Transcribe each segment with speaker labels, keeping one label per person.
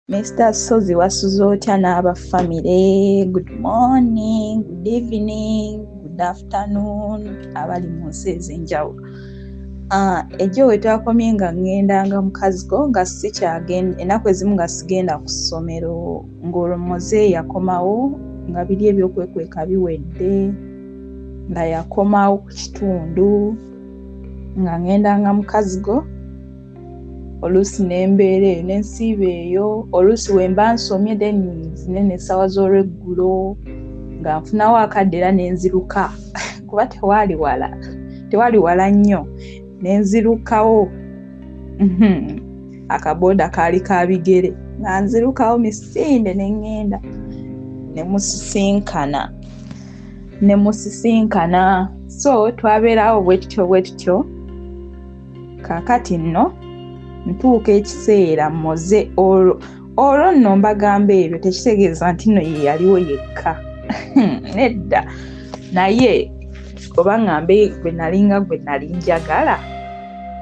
Speaker 1: Mr. Sozi wasuza otya n'aba family? Good morning, good evening, good afternoon, abali mu nsi ez'enjawulo. Ejjo we twakomye nga ŋŋendanga mu Kaziko nga sikyagenda, ennaku ezimu nga sigenda ku ssomero, ng'olwo Moze yakomawo nga biri ebyokwekweka biwedde, nga yakomawo ku kitundu nga ŋŋendanga mu Kaziko. Oluusi n'embeera eyo n'ensiiba eyo, oluusi we mba nsomye then zinene essaawa z'olweggulo nga nfunawo akadde era n'enziruka kuba tewali wala nnyo, n'enzirukawo akabooda kaali ka bigere nga nzirukawo misinde ne ŋŋenda ne musisinkana. So twabeerawo bwe tutyo kaakati nno ntuuka ekiseera Moze olwo nno mbagamba ebyo tekitegeeza nti nno ye yaliwo yekka nedda, naye oba ŋŋambe gwe nali njagala,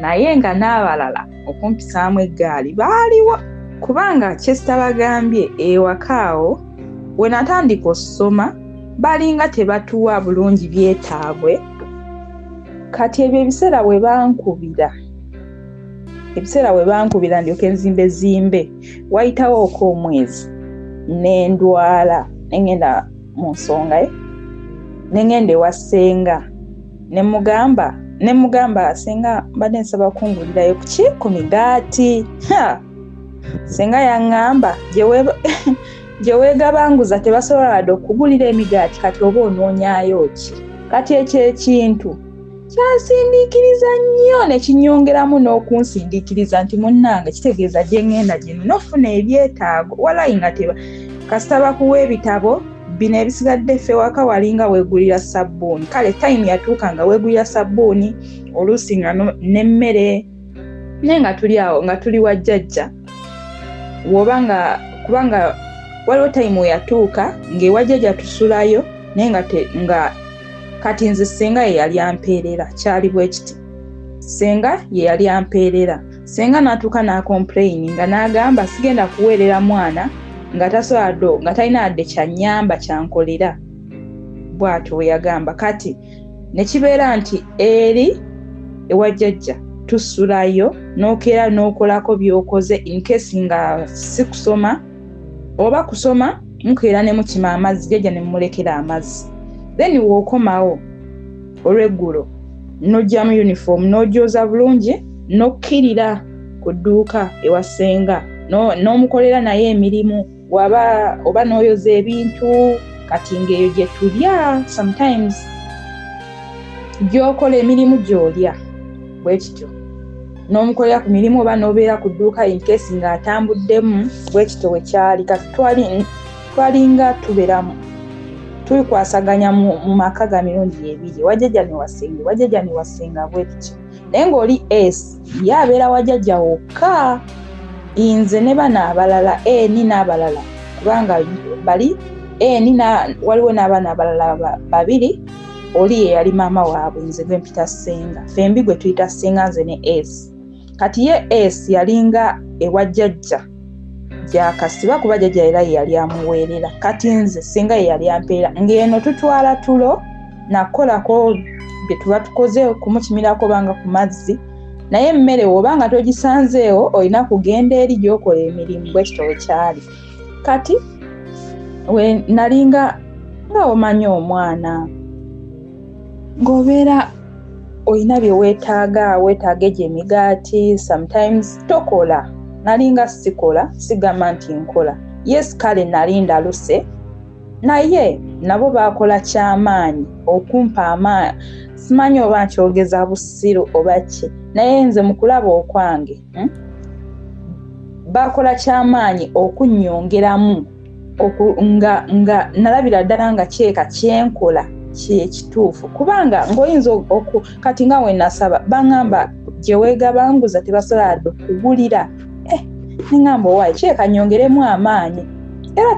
Speaker 1: naye nga n'abalala okumpisaamu eggaali baaliwo, kubanga kyesitabagambye ewaka awo we natandika osoma balinga tebatuwa bulungi byetaabwe. Kati ebyo ebiseera we bankubira ndyoke nzimbe wayitawo omwezi n'endwala n'engenda mu nsonga n'engenda ewa Ssenga nemugamba Ssenga mbadde nsaba kungulirayo ku migaati. Ssenga yaŋŋamba gye weegabanguza tebasobola wadde okugulira emigaati, kati oba onoonyaayo ki? Kati ekyo ekintu kyansindiikiriza nnyo ne kinyongeramu n'okunsindiikiriza nti munnange kitegeeza gye ŋŋenda gino n'ofuna ebyetaago walayi nga kasita bakuwa ebitabo bino ebisigadde ffe waka walinga weegulira sabbuuni. Kale time yatuuka nga weegulira sabbuuni, oluusi nga n'emmere naye nga tuli awo nga tuli wa jjajja kubanga waliwo time we yatuuka ng'ewa jjajja tusulayo naye nga kati nze Ssenga ye yali ampeerera, kyali bwe kiti. Ssenga ye yali ampeerera. Ssenga n'atuuka n'akomplaini nga n'agamba sigenda kuweerera mwana nga tasobola nga talina wadde kyannyamba kyankolera. Bw'atyo we yagamba. Kati ne kibeera nti eri ewa jjajja tusulayo n'okeera n'okolako by'okoze in case nga si kusoma oba kusoma mukeera ne mukima amazzi, jjajja ne mumulekera amazzi. Then w'okomawo olweggulo n'oggyamu uniform n'ogyoza bulungi n'okkirira ku dduuka ewa Ssenga n'omukolera naye emirimu oba n'oyoza ebintu. Kati ng'eyo gye tulya sometimes gy'okola emirimu gy'olya bwe kityo n'omukolera ku mirimu oba n'obeera ku dduuka in case ng'atambuddemu bwe kityo we kyali. Kati twalinga tubeeramu tulikwasaganya mu maka ga mirundi ebiri, wajjajja ne wa Ssenga bwe tutyo. Naye ng'oli ye abeera wajjajja wokka, nze ne bana abalala n'abalala kubanga bali waliwo n'abaana abalala babiri, oli ye yali maama waabwe, nze gwe mpita Ssenga, fembi gwe tuyita Ssenga nze ne kati ye yalinga ewa jjajja gy'akasiba kuba jjajja era ye yali amuweerera. Kati nze Ssenga ye yali ampeera ng'eno tutwala tulo nakolako bye tuba tukoze kumukimirako banga ku mazzi, naye emmere oba nga togisanzeewo olina kugenda eri gy'okola emirimu. Bwe kityo we kyali. Kati we nalinga nga omanyi omwana ng'obeera olina bye weetaaga egyo emigaati, sometimes tokola. Nalinga sikola, sigamba nti nkola. Yes, kale nali ndaluse, naye nabo baakola ky'amaanyi okumpa amaanyi. Simanyi oba nkyogeza busiru oba ki, naye nze mu kulaba okwange baakola ky'amaanyi okunnyongeramu nga nalabira ddala nga kyeka kyenkola kyekituufu, kubanga ng'oyinza kati nga we nasaba baŋŋamba gye weegabanguza tebasobola wadde okugulira. Neŋŋamba owaayi kyeka nyongeremu amaanyi era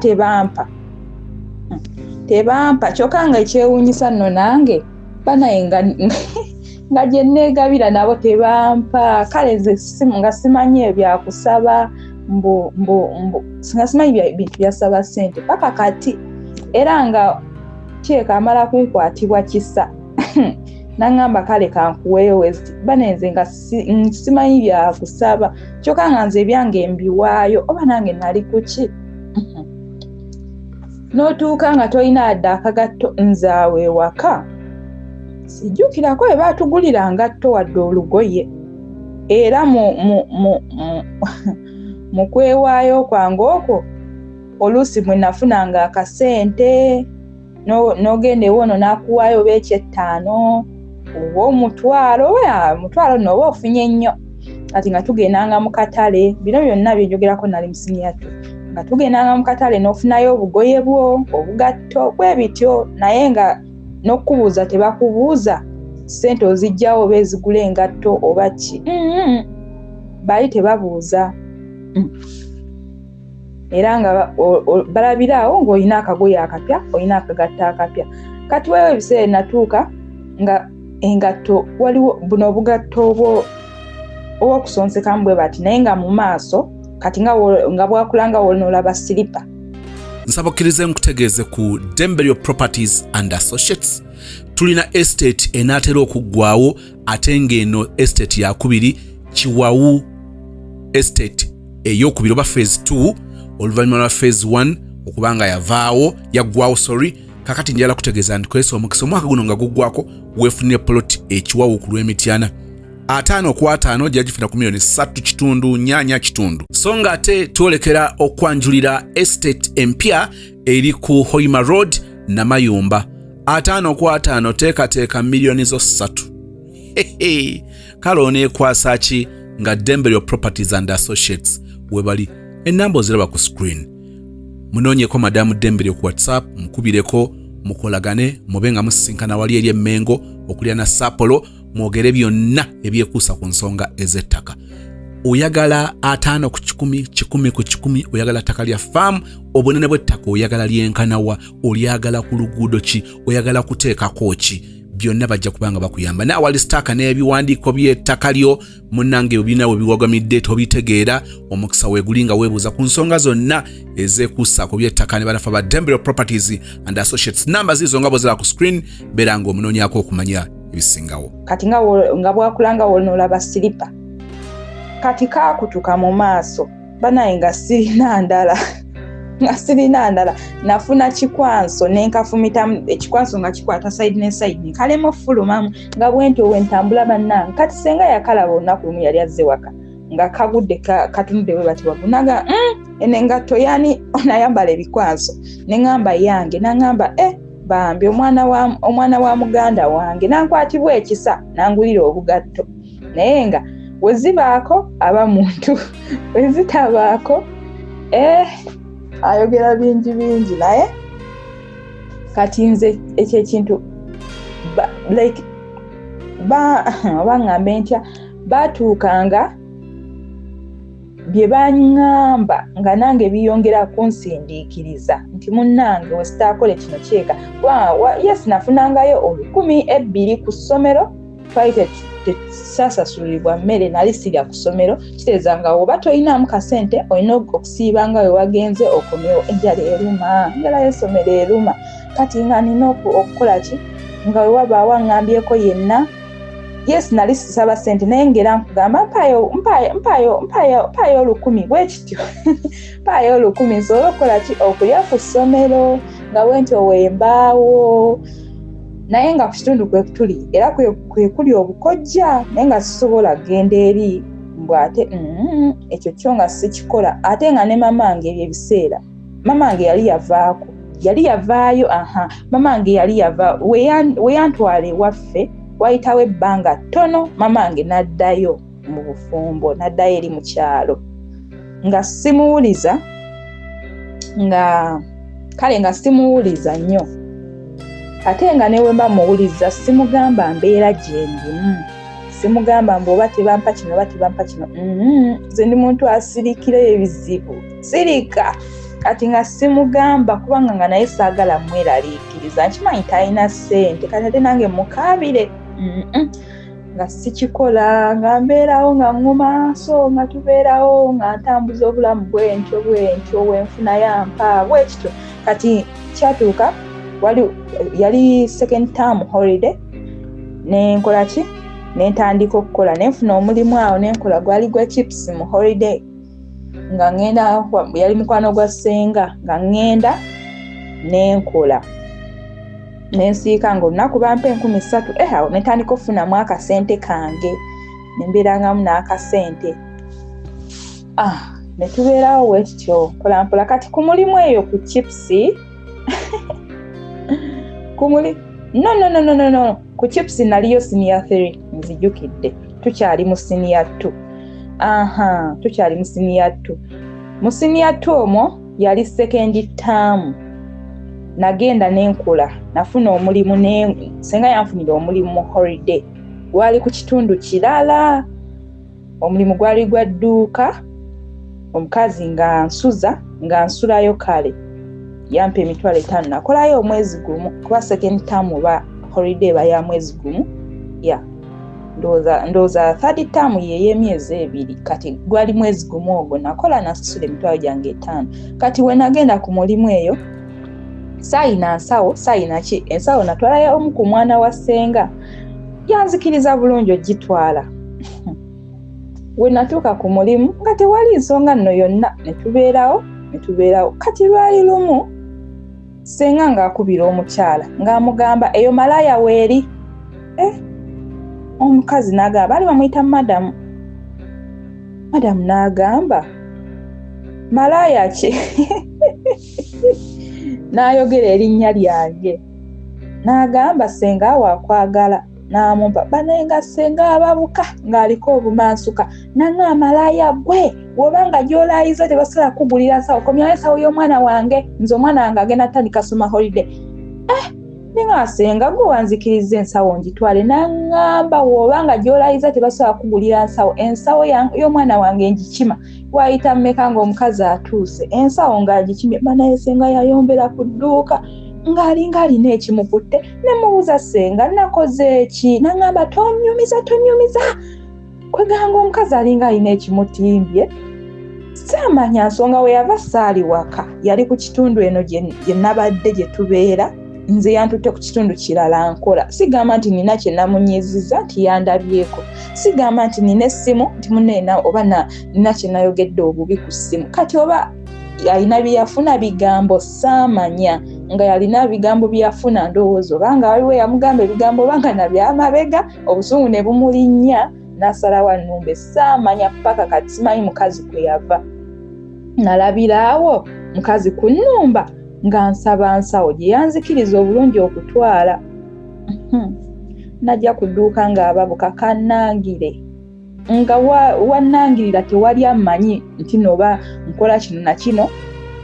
Speaker 1: tebampa kyokka nga ekyewuunyisa nno nange banaye nga gye neegabira nabo tebampa. Kale nze nga simanyi ebyakusaba singa simanyi bintu byasaba ssente paka kati era nga kyeka amala kunkwatibwa kisa nangamba kale kankuweeyo wezi banenze nga simanyi byakusaba kyokka nga nze ebyange mbiwaayo oba nange nali kuki n'otuuka nga tolina adde akagatto nzaawe ewaka sijjukirako bwe baatugulira ngatto wadde olugoye era mu kwewaayo kwange okwo oluusi mwe nafunanga akasente n'ogenda ewono n'akuwaayo oba eky'ettaano oba omutwalo nooba ofunye nnyo kati nga tugendanga mu katale bino byonna byenjogerako nali musiniyatu nga tugendanga mu katale n'ofunayo obugoye bwo obugatto bwe bityo naye nga n'okubuuza tebakubuuza ssente ozijjawo oba ezigula engatto oba ki baali tebabuuza era nga balabiraawo ng'olina akagoye akapya olina akagatto akapya kati weewo ebiseera natuuka nga engatto waliwo buno obugatto obw'okusonsekamu bwe bati naye nga mu maaso kati nga bwakulanga wolnoolaba siripa.
Speaker 2: Nsaba okkirize nkutegeeze ku Dembelio Properties and Associates tulina estate enaatera okuggwaawo ate ng'eno estate yakubiri Kiwawu estate ey'okubiri oba phase 2 oluvannyuma lwa phase 1 okubanga yaggwaawo kakati njala kutegeeza nti kwesa omukisa omwaka guno nga guggwako weefunire plot ekiwawu ku lw'Emityana 5/5 gyagifuna ku million 3.8 so nga ate twolekera okwanjulira estate empya eri ku Hoima Road Namayumba 5/5 teekateeka million zo 3 kale oneekwasa ki nga Dembelio Properties and Associates webali enamba oziraba ku screen munoonyeko madamu Dembelio ku WhatsApp mukubireko mukolagane mube nga musisinkana wali eri Emmengo okulya na Sapolo mwogere byonna ebyekuusa ku nsonga ez'ettaka oyagala 5 ku 10 10 ku 10 oyagala ttaka lya farm obunene bw'ettaka oyagala lyenkanawa olyagala ku luguudo ki oyagala kuteekako ki byonna bajja kubanga bakuyamba na wali staka n'ebiwandiiko by'ettaka lyo munnange obinawe biwagamidde tobitegeera omukisa weegulinga weebuuza ku nsonga zonna ezeekuusa ku by'ettaka ne banafa ba Dembelio Properties and Associates namba zizo nga bozira ku screen beera ng'omunoonyako okumanya ebisingawo
Speaker 1: kati nga bwakulanga wolnoolaba siripa kati kaakutuka mu maaso banaye nga sirina ndala nafuna kikwanso nenkafumitamu ekikwanso nga kikwata side ne side nekalema ofulumamu nga bwenti owentambula bannange kati senga yakalaba olunaku lumu yali azze waka nga kagudde katunudde bwe bati wagunaga enengatto yani onayambala ebikwanso neŋŋamba yange naŋŋamba bambi omwana wa muganda wange nankwatibwa ekisa nangulira obugatto naye nga wezibaako aba muntu wezitabaako ayogera bingi naye kati nze ekyo ekintu baŋŋambe ntya batuukanga bye baŋŋamba nga nange biyongera kunsindiikiriza nti munnange wesitaakole kino kyeka yes nafunangayo 12,000 ku ssomero twali tesasasulibwa mmere nali sirya ku ssomero kitegeeza nga oba toyinaamu kasente olina okusiibanga we wagenze okomewo enjala eruma njala y'essomero eruma kati nga nina okukola ki nga we wabaawo aŋŋambyeko yenna yes nali sisaba ssente naye ngera nkugamba mpaayo 10,000 bwe kityo mpaayo 10,000 nsobola okukola ki okulya ku ssomero nga bwenti owembaawo naye nga ku kitundu kwe tuli era kwe kuli obukojja naye nga sisobola kgenda eri mbwate ekyo kyo nga sikikola ate nga ne mamange ebyo ebiseera mamange yali yavaayo mamange yali yava weyantwala ewaffe wayitawo ebbanga ttono mamange n'addayo mu bufumbo n'addayo eri mu kyalo nga simuwuliza nga simuwuliza nnyo ate nga newe mba muwuliza simugamba mbeera gye ndimu simugamba mbu oba tebampa kino oba tebampa kino nze ndi muntu asirikira ebizibu sirika kati nga simugamba kubanga nga naye saagala mweraliikiriza nkimanyi talina ssente kati ate nange mukaabire nga sikikola nga mbeerawo nga ŋŋuma so nga tubeerawo nga ntambuza obulamu bwentyo wenfuna yampa bwekityo. Kati kyatuuka yali second term holiday nenkola ki nentandika okukola nenfuna omulimu awo nenkola gwali gwa chips mu holiday nga ngenda yali mukwano gwa ssenga nga ngenda nenkola nensiika nga olunaku bampa 3,000 awo netandika okufunamu akasente kange nembeerangamu n'akasente netubeerawo wekityo mpolampola. Kati ku mulimu eyo ku chips no ku chips naliyo senior 3 nzijukidde tukyali mu senior 2 tukyali mu senior 2 mu senior 2 omwo yali second term nagenda nenkola nafuna omulimu senga yanfunira omulimu mu holiday gwali ku kitundu kirala omulimu gwali gwa dduuka omukazi nga nsulayo kale yampa $5,000 nakolayo omwezi gumu kuba second term oba holiday ya mwezi gumu ndowooza third term y'emyezi 2 kati gwali mwezi gumu ogwo nakola nasasula $5,000. Kati we nagenda ku mulimu eyo sayina nsawo sayina ki ensawo natwalayo omu ku mwana wa ssenga yanzikiriza bulungi ogitwala we natuuka ku mulimu nga tewali nsonga nno yonna netubeerawo kati lwali lumu ssenga ng'akubira omukyala ng'amugamba eyo malaya weeri omukazi n'agamba bali bamuyita madamu n'agamba malaya ki n'ayogera erinnya lyange n'agamba ssenga waakwagala n'amumpa banenga ssenga ababuka ng'aliko obumansuka nanga malaya gwe wobanga gy'olayiza tebasobola kugulira nsawo komyayo ensawo y'omwana wange nze omwana wange agenda tandika soma holiday ninga ssenga gwe wanzikiriza ensawo ngitwale n'angamba wobanga gy'olayiza tebasobola kugulira ensawo y'omwana wange ngikima wayita mmeka ng'omukazi atuuse ensawo ng'agikimye banaye ssenga yayombera ku dduuka ng'alinga alina ekimukutte nemubuuza ssenga nakoze eki n'angamba tonyumiza kweganga omukazi alinga alina ekimutimbye saamanya nsonga we yava saali waka yali ku kitundu eno gye nabadde gye tubeera nze yantutte ku kitundu kirala nkola sigamba nti nina kye namunyiziza nti yandabyeko sigamba nti nina essimu nti munena oba nina kye nayogedde obubi ku ssimu kati oba yalina byeyafuna bigambo saamanya nga yalina bigambo byeyafuna ndowooza obanga waliwo yamugamba ebigambo obanga nabyamabega obusungu ne bumulinnya n'asalawo annumbe saamanya paka kati simanyi mukazi kwe yava nalabiraawo mukazi ku nnumba nga nsaba nsawo gye yanzikiriza obulungi okutwala najja ku dduuka ng'ababuka kannangire nga wannangirira tewali amanyi nti noba nkola kino na kino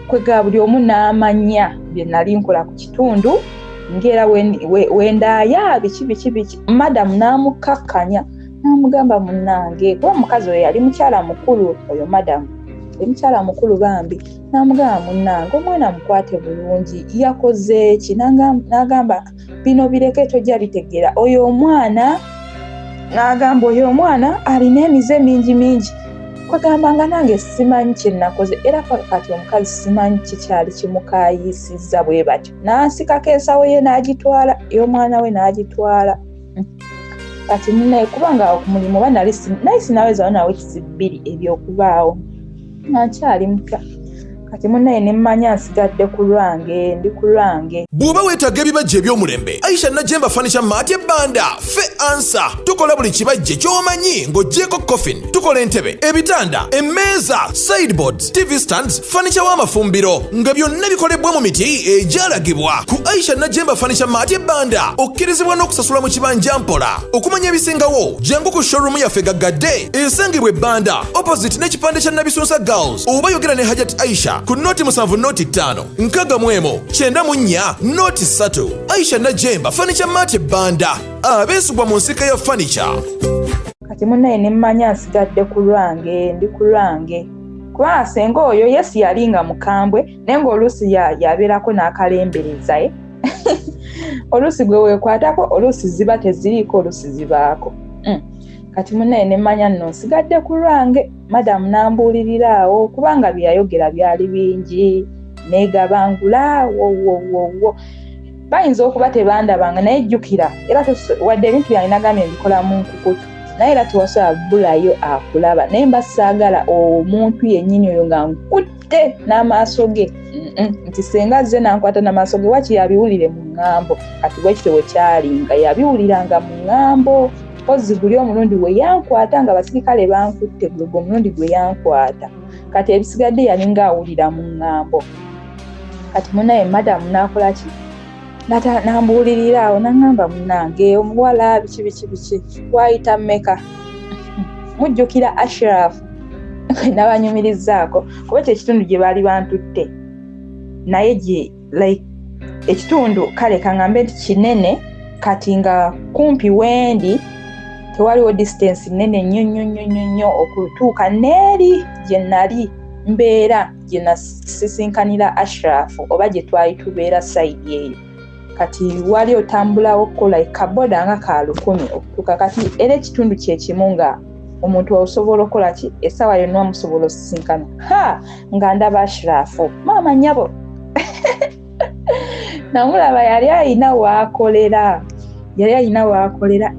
Speaker 1: kwega buli omu n'amanya bye nali nkola ku kitundu ngera wendaaya biki madamu n'amukkakkanya n'amugamba munnange kuba omukazi oyo yali mukyala mukulu oyo madamu yali mukyala mukulu bambi n'amugamba munnange omwana mukwate bulungi yakoze eki n'agamba bino bireke tojja bitegeera oyo omwana n'agamba oyo omwana alina emize mingi kwegamba nga nange simanyi kye nakoze era kati omukazi simanyi kikyali kimukayisizza bwe batyo n'ansikako ensawo ye n'agitwala ey'omwana we n'agitwala kati ninaye kubanga ku mulimu oba naye sinawezawo nawe kisi 2 ebyokubaawo nga nkyali muka kati munnaye nemmanya nsigadde ku lwange ndi ku lwange.
Speaker 3: Bw'oba weetaaga ebibajje eby'omulembe Aisha Najjemba Furniture Mart ebbanda ffe ansa tukola buli kibajje ky'omanyi ng'oggyeko coffin tukola entebe ebitanda emmeeza sideboards TV stands furniture w'amafumbiro nga byonna bikolebwa mu miti egyalagibwa ku Aisha Najjemba Furniture Mart ebbanda okkirizibwa n'okusasula mu kibanja mpola okumanya ebisingawo jangu ku showroom yaffe gaggadde esangibwa ebbanda opposite n'ekipande kya Nabisunsa Girls oba yogera ne Hajat Aisha ku noti 7 noti 5 nkaga mwemo 94 noti 3 Aisha Najjemba Furniture Mart ebbanda abeesubwa mu nsika ya furniture.
Speaker 1: Kati munnaye nemmanya nsigadde ku lwange ndi ku lwange kuba senga oyo yesi yalinga mukambwe naye ng'oluusi yabeerako n'akalembereza oluusi gwe weekwatako oluusi ziba teziriiko oluusi zibaako kati munne ne mmanya nno nsigadde ku lwange. Madamu n'ambuulirira awo kubanga byayogera byali bingi neegabangula wo bayinza okuba tebandabanga naye jjukira era wadde ebintu byange nagambye mbikola mu nkukutu naye era tewasobola bbulayo akulaba naye mba saagala omuntu yennyini oyo nga nkutte n'amaaso ge nti senga azze nankwata n'amaaso ge waki yabiwulire mu ŋŋambo kati bwekito bwe kyalinga yabiwuliranga mu ŋŋambo pozi guli omulundi gwe yankwata nga basirikale bankutte gwe omulundi gwe yankwata kati ebisigadde yalinga awulira mu ŋŋambo kati munaye madamu n'akola ki n'ambuulirira awo n'aŋŋamba munnange omuwala biki wayita mmeka mujjukira Ashraf n'abanyumirizaako kuba ekyo ekitundu gye baali bantutte naye gye like ekitundu kale kaŋŋambe nti kinene kati nga kumpi wendi tewaliwo distance nene nnyo okutuuka n'eri gye nali mbeera gye nasisinkanira Ashraf oba gye twali tubeera sayidi eyo kati wali otambulawo kola kaboda nga ka 1000 okutuuka kati era ekitundu kye kimu nga omuntu osobola okukola ki essaawa yonna omusobola osisinkana nga ndaba Ashraf maama nnyabo namulaba yali ayina waakolera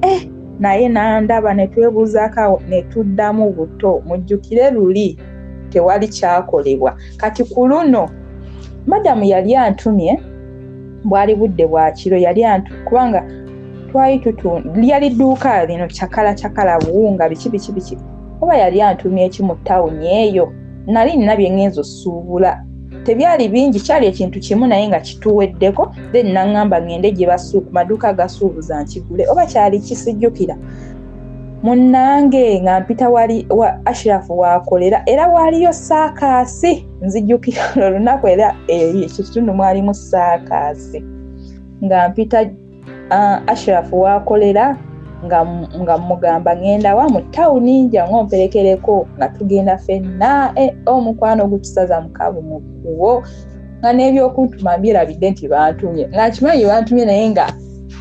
Speaker 1: naye nandaba ne twebuuzaako ne tuddamu buto mujjukire luli tewali kyakolebwa kati ku luno madamu yali antumye bwali budde bwa kiro yali kubanga twali lyali dduuka lino kyakala buwunga biki oba yali antumye eki mu ttawuni eyo nali nina bye ngenza osuubula tebyali bingi kyali ekintu kimu naye nga kituweddeko then naŋŋamba ŋŋende gye maduuka gasuubuza nkigule oba kyali kisijjukira munnange nga mpita wali wa Ashraf waakolera era waliyo saakaasi nzijjukira olunaku era ekitundu mwalimu saakaasi nga mpita Ashraf waakolera nga mugamba ngenda wa mu ttawuni njangu omperekereko nga tugenda ffenna omukwano gutusaza mukabu mu kkubo nga n'ebyokuntuma mbirabidde nti bantumye nga kimanyi bantumye naye nga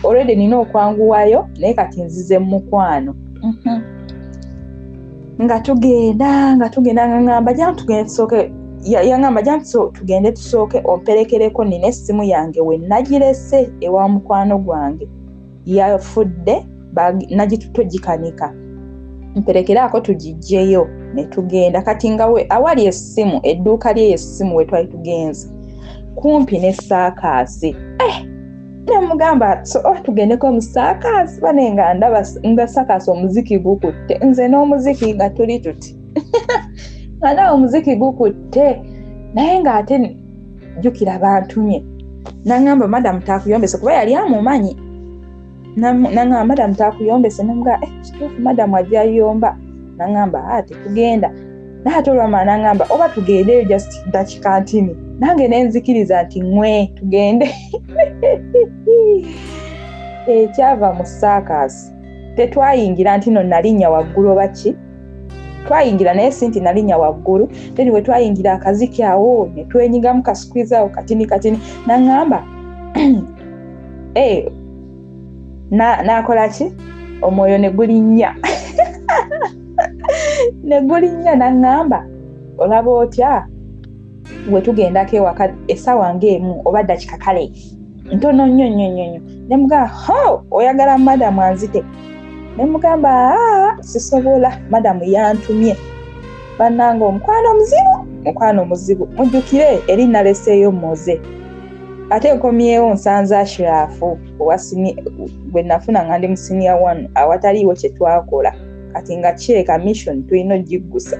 Speaker 1: already nina okwanguwayo naye kati nzize mu mukwano nga tugenda ngamba jangu tugende tusooke yaŋŋamba jangu tugende tusooke omperekereko nina essimu yange we nagirese ewa mukwano gwange yafudde nagitugikanika mperekeraako tugiggyeyo ne tugenda kati nga we awali essimu edduuka lye essimu we twali tugenze kumpi ne saakaasi nemugamba tugendeko mu saakaasi bane nga ndaba nga saakaasi omuziki gukutte nze n'omuziki nga tuli tuti nga nawe omuziki gukutte naye ng'ate jjukira bantumye naŋŋamba madamu taakuyombese kuba yali amumanyi naŋŋamba madamu taakuyombese namugamba kituufu madamu ajja yomba naŋŋamba tetugenda naye ate olwamala naŋŋamba oba tugendeyo just dakika ntini nange nenzikiriza nti ŋwe tugende ekyava mu saakaasi tetwayingira nti no nalinnya waggulu oba ki twayingira naye si nti nalinnya waggulu then we twayingira akaziki awo ne twenyigamu kasikwiza katini naŋŋamba nakola ki omwoyo ne gulinnya naŋŋamba olaba otya we tugendako ewaka essaawa ng'emu oba dakika kale ntono nnyo ne mugamba oyagala madamu anzite ne mugamba sisobola madamu yantumye bannanga omukwano muzibu mujjukire eri naleseeyo moze ate nkomyewo nsanze Ashraf bwe nafuna nga ndi mu senior 1 awataliiwo kye twakola kati nga kireka mission tulina ogiggusa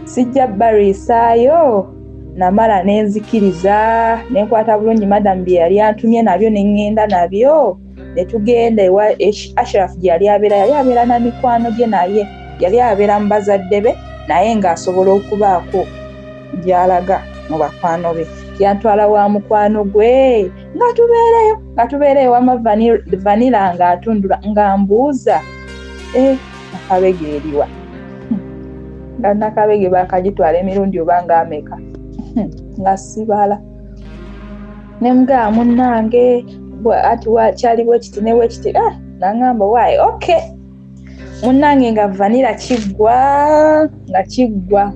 Speaker 1: sijja bariisaayo namala nenzikiriza nenkwata bulungi madamu bye yali antumye nabyo neŋŋenda nabyo ne tugenda ewa Ashraf gye yali abeera na mikwano gye naye yali abeera mu bazadde be naye ng'asobola okubaako gy'alaga mu bakwano be yantwala wa mukwano gwe nga tubeereyo wama vanilla ng'atundula nga mbuuza nakabege eriwa nga nakabege bakagitwala emirundi oba ng'ameka nga sibala ne mugamba munnange ati kyali bwe kiti ne bwe kiti naŋŋamba waayi okay munnange nga vanira kiggwa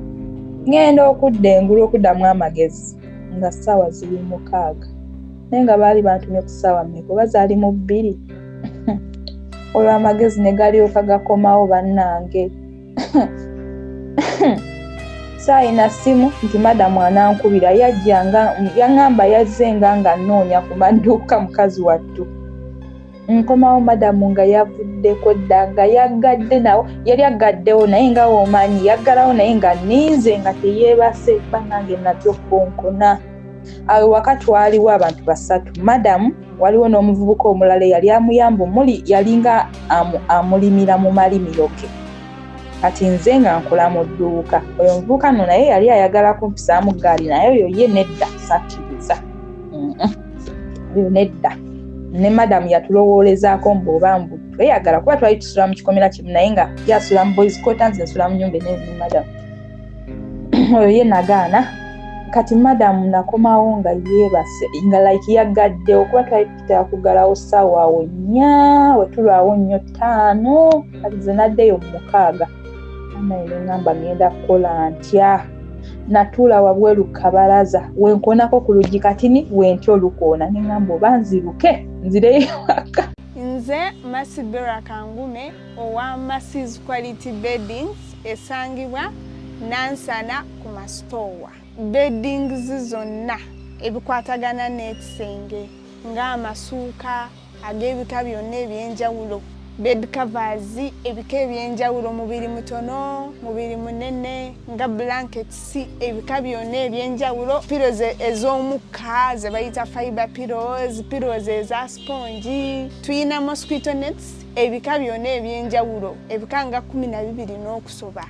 Speaker 1: ngenda okudda engulu okuddamu amagezi nga ssaawa ziri 6 naye nga baali bantumye ku ssaawa mmeka oba zaali mu 2 olwo amagezi ne galyoka gakomawo bannange saayina ssimu nti madamu anankubira yaŋŋamba yazze nga nnoonya ku maduuka mukazi wattu nkomawo madamu nga yavuddeko dda nga yaggadde nawo yali aggaddewo naye nga womanyi yaggalawo naye nga nninze nga teyeebase bannange nabyo konkona awo wakati waliwo abantu 3 madamu waliwo n'omuvubuka omulala yali amuyamba yalinga amulimira mu malimiro ge kati nze nga nkola mu dduuka oyo omuvubuka nno naye yali ayagala kumpisaamu gaali naye oyo ye nedda sakkiriza oyo nedda ne madamu yatulowoolezaako mb'oba mbu tweyagala kuba twali tusula mu kikomera kimu naye nga yasula mu boys quarters nsula mu nnyumba ne madamu oyo ye nagaana kati madamu nakomawo nga yeebase nga like yaggadde okuba twali tutera kuggalawo ssaawa awo 4 wetulwawo nnyo 5 kati ze naddeyo mu 6 naye ngamba ngenda kukola ntya natuula wabweru kabalaza wenkonako ku luggi katini wentyo olukoona ne ngamba oba nziruke nzireyo waka.
Speaker 4: Nze Masibera Kangume owa Massi's Quality Beddings esangibwa Nansana ku Mastowa. Beddings zonna ebikwatagana n'ekisenge ng'amasuuka ag'ebika byonna eby'enjawulo, bed covers ebika eby'enjawulo, mubiri mutono mubiri munene nga blankets ebika byonna eby'enjawulo, pillows ez'omukka ze bayita fiber pillows eza sponge, tuyina mosquito nets ebika byonna eby'enjawulo ebika nga 12 n'okusoba,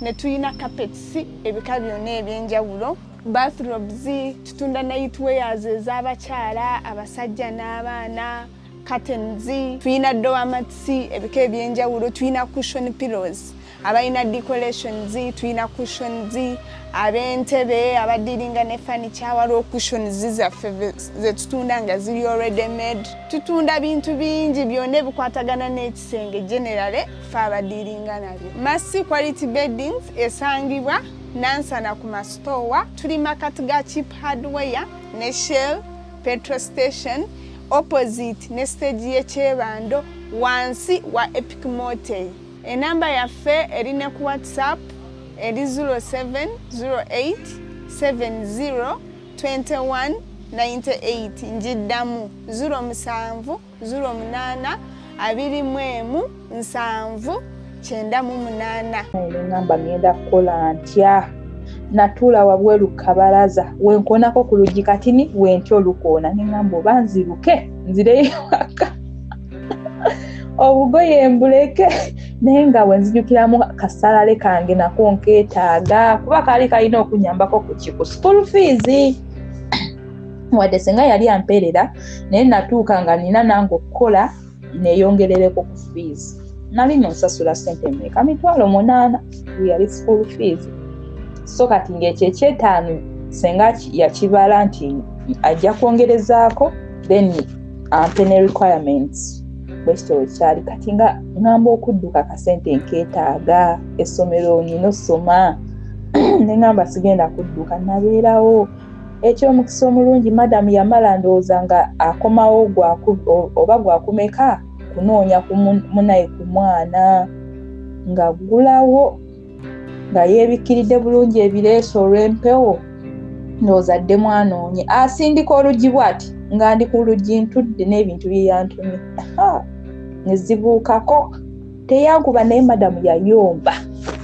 Speaker 4: ne tuyina carpets ebika byonna eby'enjawulo, bathrobes, tutunda nightwears ez'abakyala abasajja n'abaana, curtains, tuyina door mats ebika eby'enjawulo, tuyina cushion pillows abalina decorations, tuyina cushions ab'entebe abadiringa ne furniture, waliwo cushions zaffe ze tutunda nga ziri already made, tutunda bintu bingi byonna ebikwatagana n'ekisenge generally fe abadiringa nabyo. Massi's Quality Beddings esangibwa Nansana ku Mastowa, tuli makati ga Cheap Hardware ne Shell petrol station opposite ne stage y'ekyebando wansi wa Epic Motel. Enamba yaffe erine ku WhatsApp eri 0708702198 njiddamu 0708217998.
Speaker 1: Ngamba ngenda kukola ntya natuula wabweru kabalaza wenkonako ku luggi katini wentyo olukoona ne ngamba oba nziruke nzireyo waka obugoye mbuleke naye nga wenzijukiramu kasalale kange nako nkeetaaga kuba kaali kalina okunyambako ku school fees wadde senga yali amperera naye natuuka nga nina nange okukola neeyongerereko ku fees. Nali nonsasula ssente mmeka? 8,000 yali school fees. So kati ng'ekyo ekyetaano senga yakibala nti ajja kwongerezaako then ampe ne requirements bwekityo wekyali kati nga ngamba okudduka kasente nkeetaaga essomero nina osoma ne ngamba sigenda kudduka nabeerawo. Ekyomukisa omulungi madamu yamala ndowooza nga akomawo oba gwakumeka kunoonya ku munaye ku mwana ng'aggulawo nga yeebikkiridde bulungi ebireeso olw'empewo ndowooza dde mwanoonye asindika oluggi bw'ati nga ndi ku luggi ntudde n'ebintu bye yantumye ne zibuukako teyankuba naye madamu yayomba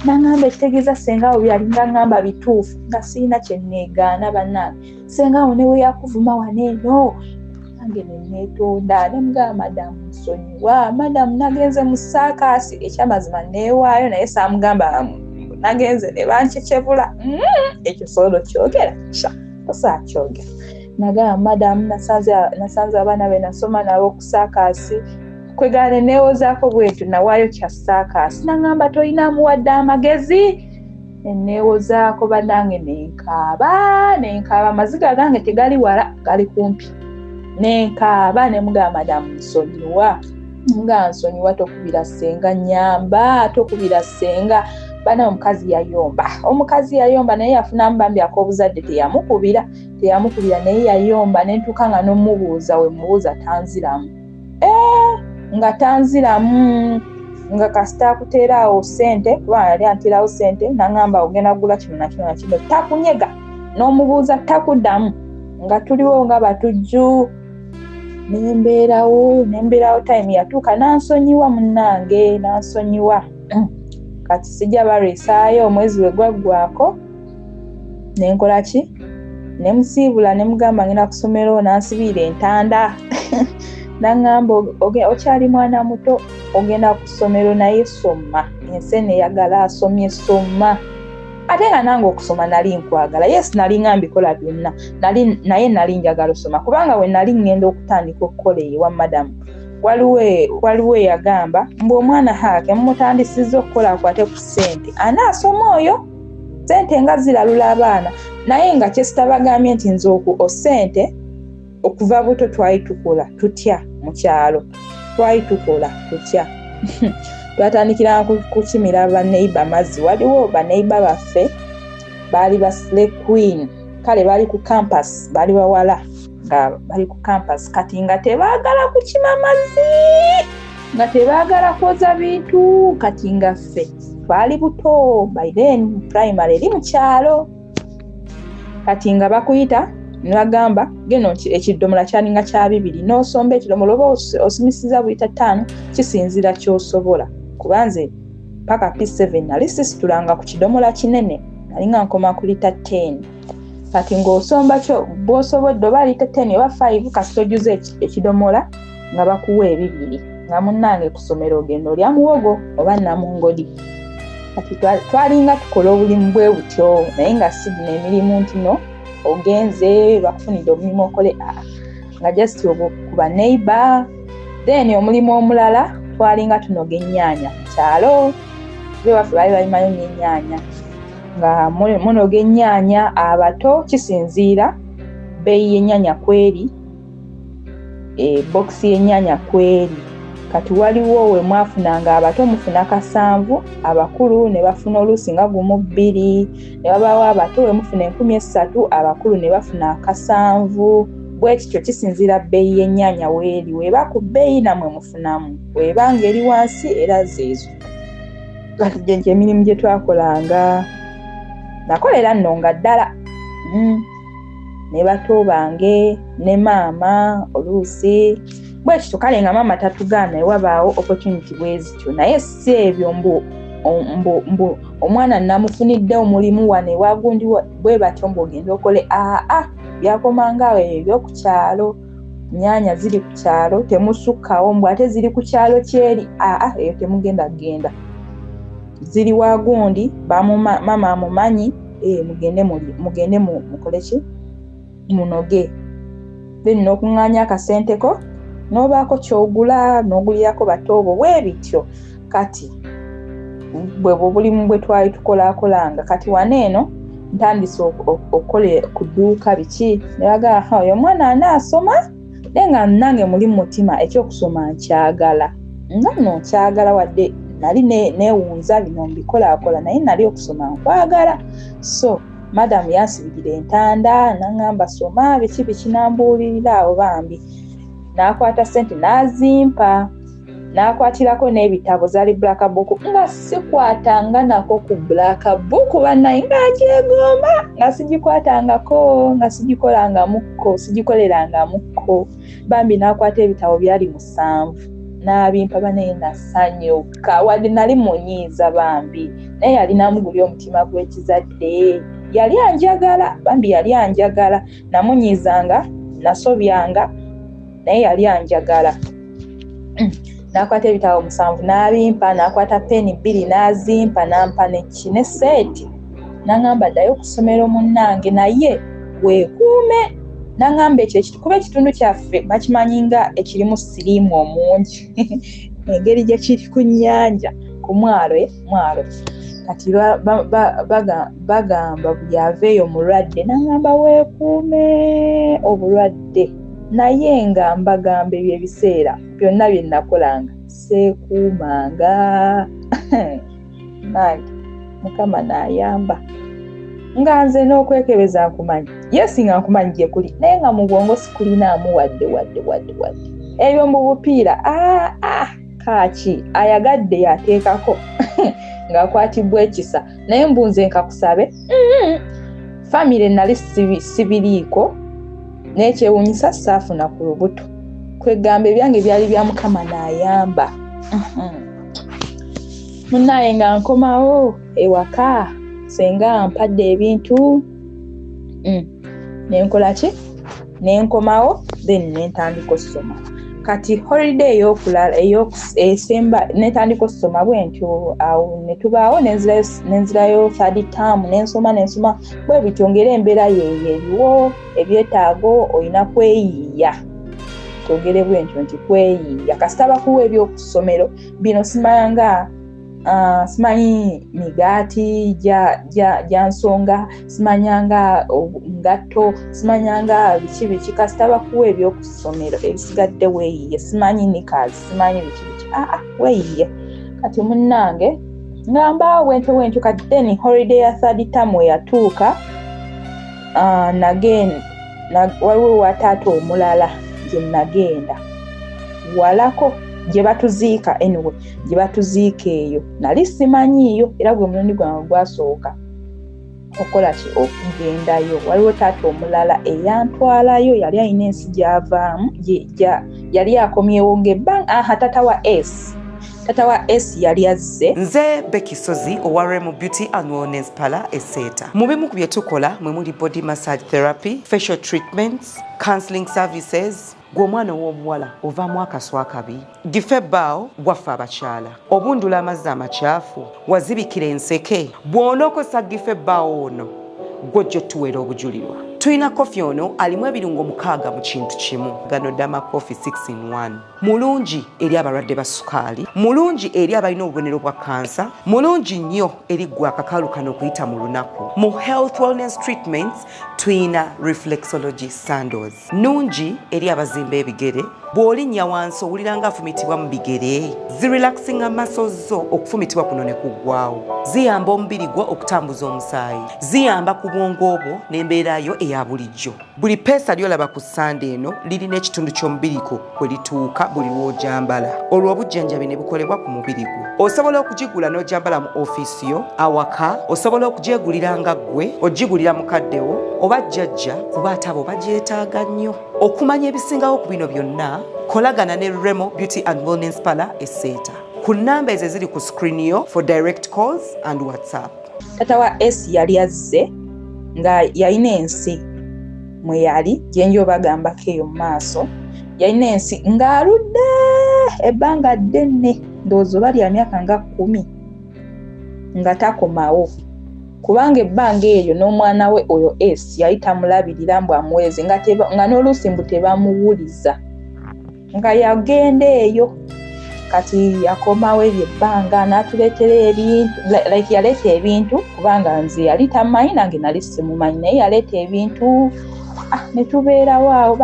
Speaker 1: n'angamba ekitegeeza sengawo byalinga ngamba bituufu nga sirina kye nneegaana bannange sengawo ne we yakuvuma waneeno nange ne neetonda ne mugamba madamu nsonyiwa madamu nagenze mu saakaasi ekyamazima neewaayo naye saamugamba nagenze ne bankyekebula ekyo solo kyogera osaakyogera nagamba madamu nasanze abaana be nasoma nabo ku saakaasi kwegane neewozaako bwetyo nawaayo kya saakaasi nangamba toyinaamu wadde amagezi neewozaako bannange nenkaaba amaziga gange tegali wala gali kumpi nenkaaba ne mugamba madamu nsonyiwa nga nsonyiwa tokubira ssenga nyamba tokubira ssenga bana omukazi yayomba naye yafunamu bambi ak'obuzadde teyamukubira naye yayomba nentuuka nga n'omubuuza we mubuuza tanziramu nga tanziramu nga kasita akuteeraawo ssente kubanga yali anteerawo ssente nangamba ogenda kugula kino nakino nakino takunyega n'omubuuza takuddamu nga tuliwo nga batujju nembeerawo time yatuuka nansonyiwa munnange nansonyiwa kati sijja balwesaayo omwezi we gwaggwako nenkola ki nemusiibula nemugamba ngenda ku ssomero nansibiira entanda nangamba okyali mwana muto ogenda ku ssomero naye soma ensi neyagala asomye soma ate nga nange okusoma nali nkwagala yes nali ngambikola byonna naye nali njagala osoma kubanga we nali ngenda okutandika okukola ewa madamu waliwo eyagamba mbu omwana hake mumutandisizza okukola akwate ku ssente anaasoma oyo ssente nga ziralula abaana naye nga kyesitabagambye nti nze ssente okuva buto twali tukola tutya mu kyalo twali tukola tutya twatandikira kukimira baneiba mazzi waliwo baneiba baffe baali basle queen kale baali ku campus baali bawala nga bali ku campus kati nga tebaagala kukima mazzi nga tebaagala kwoza bintu kati nga ffe twali buto by then primary eri mu kyalo kati nga bakuyita nibagamba geno ekidomola kyalinga kya 2 n'osomba ekidomola oba osumisiza buyita 5 kisinzira ky'osobola kubanze paka P7 nali sisitulanga ku kidomola kinene nalinga nkoma ku lita 10 kati ng'osomba kyo bw'osobodde oba lita 10 oba 5 kasita ojuza ekidomola nga bakuwa 2 nga munnange ku ssomero ogenda olya muwogo oba namungodi kati twalinga tukola obulimu bwe butyo naye nga sidina emirimu nti no ogenze bakufunidde omulimu okole nga just kuba neighbor then omulimu omulala twalinga tunoga ennyaanya ku kyalo be waffe baali balimayo n'ennyaanya nga munoga ennyaanya abato kisinziira bbeeyi y'ennyaanya kweri bokisi y'ennyaanya kweri kati waliwo we mwafunanga abato mufuna 7 abakulu ne bafuna oluusi nga 1-2 ne babaawo abato we mufuna 3,000 abakulu ne bafuna 7 bwekityo kisinziira bbeeyi y'ennyaanya weeri weba ku bbeeyi namwe mufunamu webanga eri wansi era zeezo kati gye emirimu gye twakolanga nakolera nno nga ddala ne bato bange ne maama oluusi bwekityo kale nga maama tatugaana ewabaawo opportunity bwezityo naye si ebyo mbu omwana namufunidde omulimu wane wagundi bwe batyo mbogenda okole byakomanga ebyokukyalo nyaanya ziri ku kyalo temusukkawo mbw ate ziri ku kyalo kyeri eyo temugenda genda ziri wagundi maama amumanyi mugende mukoleki munoge then n'okuŋŋaanya akasenteko n'obaako ky'ogula n'ogulirako batoobo bwebityo kati bwe bulimu bwe twali tukolaakolanga kati waneeno ntandise okukola ku dduuka biki ne bagamba oyo omwana anaasoma naye nga nange muli mu mutima ekyokusoma nkyagala nga nno nkyagala wadde nali neewunza bino mbikolaakola naye nali okusoma nkwagala so madamu yansibirira entanda naŋŋamba soma biki nambuulirira awo bambi n'akwata ssente n'azimpa n'akwatirako n'ebitabo zaali black book nga sikwatanga nako ku black book bannaye nga akyegomba nga sigikwatangako nga sigikolerangamukko bambi n'akwata ebitabo byali 7 n'abimpa bannaye nasanyuka wadde nali munyiiza bambi naye yali namugulya omutima gw'ekizadde yali anjagala bambi yali anjagala namunyiizanga nasobyanga naye yali anjagala n'akwata ebitabo 7 n'abimpa n'akwata peni 2 n'azimpa n'ampa ne seeti n'aŋŋamba ddayo ku ssomero munnange naye weekuume n'aŋŋamba ekyo kuba ekitundu kyaffe bakimanyi nga ekirimu siriimu omungi engeri gye kiri ku nnyanja ku mwalo kati bagamba buli aveeyo mulwadde n'aŋŋamba weekuume obulwadde naye nga mbagamba ebiseera byonna bye nakolanga seekuumanga nange Mukama n'ayamba nga nze n'okwekebeza nkumanyi yesinga nkumanyi gye kuli naye nga mu bwongo sikulinaamu wadde ebyo mu bupiira kaaki ayagadde yateekako ng'akwatibwa ekisa naye mbunze nkakusabe famire nali sibiriiko n'ekyewuunyisa saafuna ku lubuto kwegamba ebyange byali bya Mukama n'ayamba munnaye nga nkomawo ewaka senga ampadde ebintu nenkola ki nenkomawo then nentandika okusoma kati holiday ey'okulala esemba netandika okusoma bwentyo awo ne tubaawo nenzirayo third term nensoma bwe bityo ngera embeera yeeriwo ebyetaago olina kweyiiya twogere bwentyo nti kweyiiya kasita bakuwa ebyokusomero bino simanyi migaati gya nsonga simanyanga ngatto simanyanga biki kasita bakuwa ebyokusomero ebisigadde weeyiye simanyi nikazi simanyi biki weeyiye kati munnange ngambaawo bwentyo kati then holiday ya third term yatuuka waliwo wataata omulala gye nagenda walako gye batuziika anyway gye batuziika eyo nali simanyiiyo era gwe mulundi gwange gwasooka okola ki okugendayo waliwo taata omulala eyantwalayo yali alina ensi gy'avaamu yali akomyewo ng'ebbanga tata wa S yali azze.
Speaker 5: Nze Becky Sozi owa Remo Beauty and Wellness Parlour Eseta. Mu bimu ku bye tukola mwe muli body massage therapy, facial treatments, counseling services. Gwe omwana w'obuwala ovaamu akaswa akabi gife ebbaawo waffe abakyala obundula amazzi amakyafu wazibikira enseke bw'onookosa gife ebbaawo ono gw'ojja otuweera obujulirwa. Tulina kofi ono alimu ebirungo 6 mu kintu kimu. Gano Dama Coffee 6-in-1 mulungi eri abalwadde ba sukaali, mulungi eri abalina obubonero bwa kansa, mulungi nnyo eri gwe akakalu kano okuyita mu lunaku. Mu health wellness treatments tulina reflexology sandals, nungi eri abazimba ebigere bw'olinnya wansi owulira nga afumitibwa mu bigere, zirelaxinga muscles zo okufumitibwa kuno ne kuggwaawo, ziyamba omubiri gwo okutambuza omusaayi, ziyamba ku bwongo bwo n'embeera yo eya bulijjo. Buli peesa lyolaba ku ssande eno lirina ekitundu ky'omubiri gwo kwe lituuka buli lw'ojambala. Olwo obujjanjabi ne bukolebwa ku mubiri gwo. Osobola okugigula n'ojambala mu ofiisi yo, awaka, osobola okugyegulira nga ggwe, ogigulira mukaddewo oba jjajja kuba ate abo bagyetaaga nnyo. Okumanya ebisingawo ku bino byonna, kolagana ne Remo Beauty and Wellness Parlour Eseta ku nnamba ezo eziri ku screen yo for direct calls and WhatsApp.
Speaker 1: Tata wa S yali azze nga yalina ensi mwe yali gyenjo bagambako eyo mu maaso, yalina ensi ng'aludde ebbanga ddene ndowooza oba lya myaka nga 10 nga takomawo, kubanga ebbanga eyo n'omwana we oyo S yali tamulabirira mbu amuweeze nga n'oluusi mbu tebamuwuliza nga yagenda eyo. Kati yakomawo ebyo ebbanga n'atuleetera ebintu like yaleeta ebintu kubanga nze yali tamanyi nange nali simumanyi naye yaleeta ebintu ne tubeerawo awo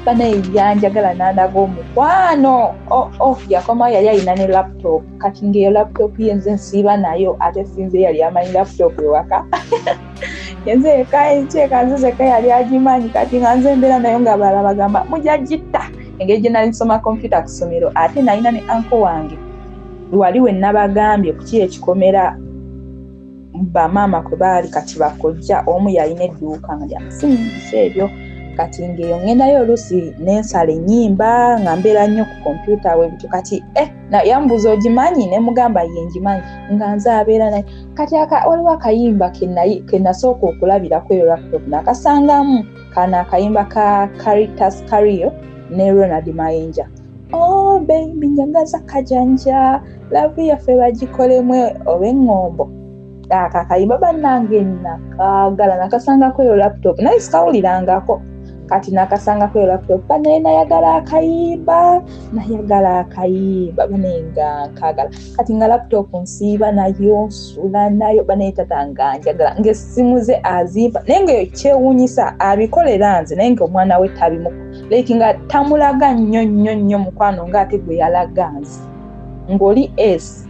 Speaker 1: banayanjagala n'andaga omukwano. Yakomawo yali alina ne laptop kati ng'eyo laptop ye nze nsiiba nayo ate sinze yali amanyi laptop ewaka yenze eka nzezeka yali agimanyi kati nga nze mbeera nayo nga balala bagamba mujja gitta. Engeri gye nali nsoma computer ku ssomero ate nalina ne anko wange wali we nabagambye ku kiri ekikomera bamaama kwe baali kati bakojja omu yalina edduuka nga lyamusimbisa ebyo. Kati ng'eyo ngendayo oluusi n'ensala ennyimba nga mbeera nnyo ku kompyuta we bityo kati yambuuza ogimanyi ne mugamba ye ngimanyi nga nze abeera naye. Kati waliwo akayimba ke nasooka okulabirako eyo laptop nakasangamu kana akayimba ka Caritas Cario ne Ronald Mayinja. Oh baby njagaza kajanja love yaffe bagikolemu oba eŋŋombo. Akakayimba bannange nakaagala nakasangako eyo laptop naye sikawulirangako. kati nakasanga ku laptop bane nayagala akayimba banenga kagala kati nga laptop nsiiba nayo nsula nayo bane tatanga njagala ngesimu ze azimba nenge kyewunyisa abikolera nze nenge omwana we tabimu like nga tamulaga nnyo mukwano ng'ate gwe yalaga nze ng'oli S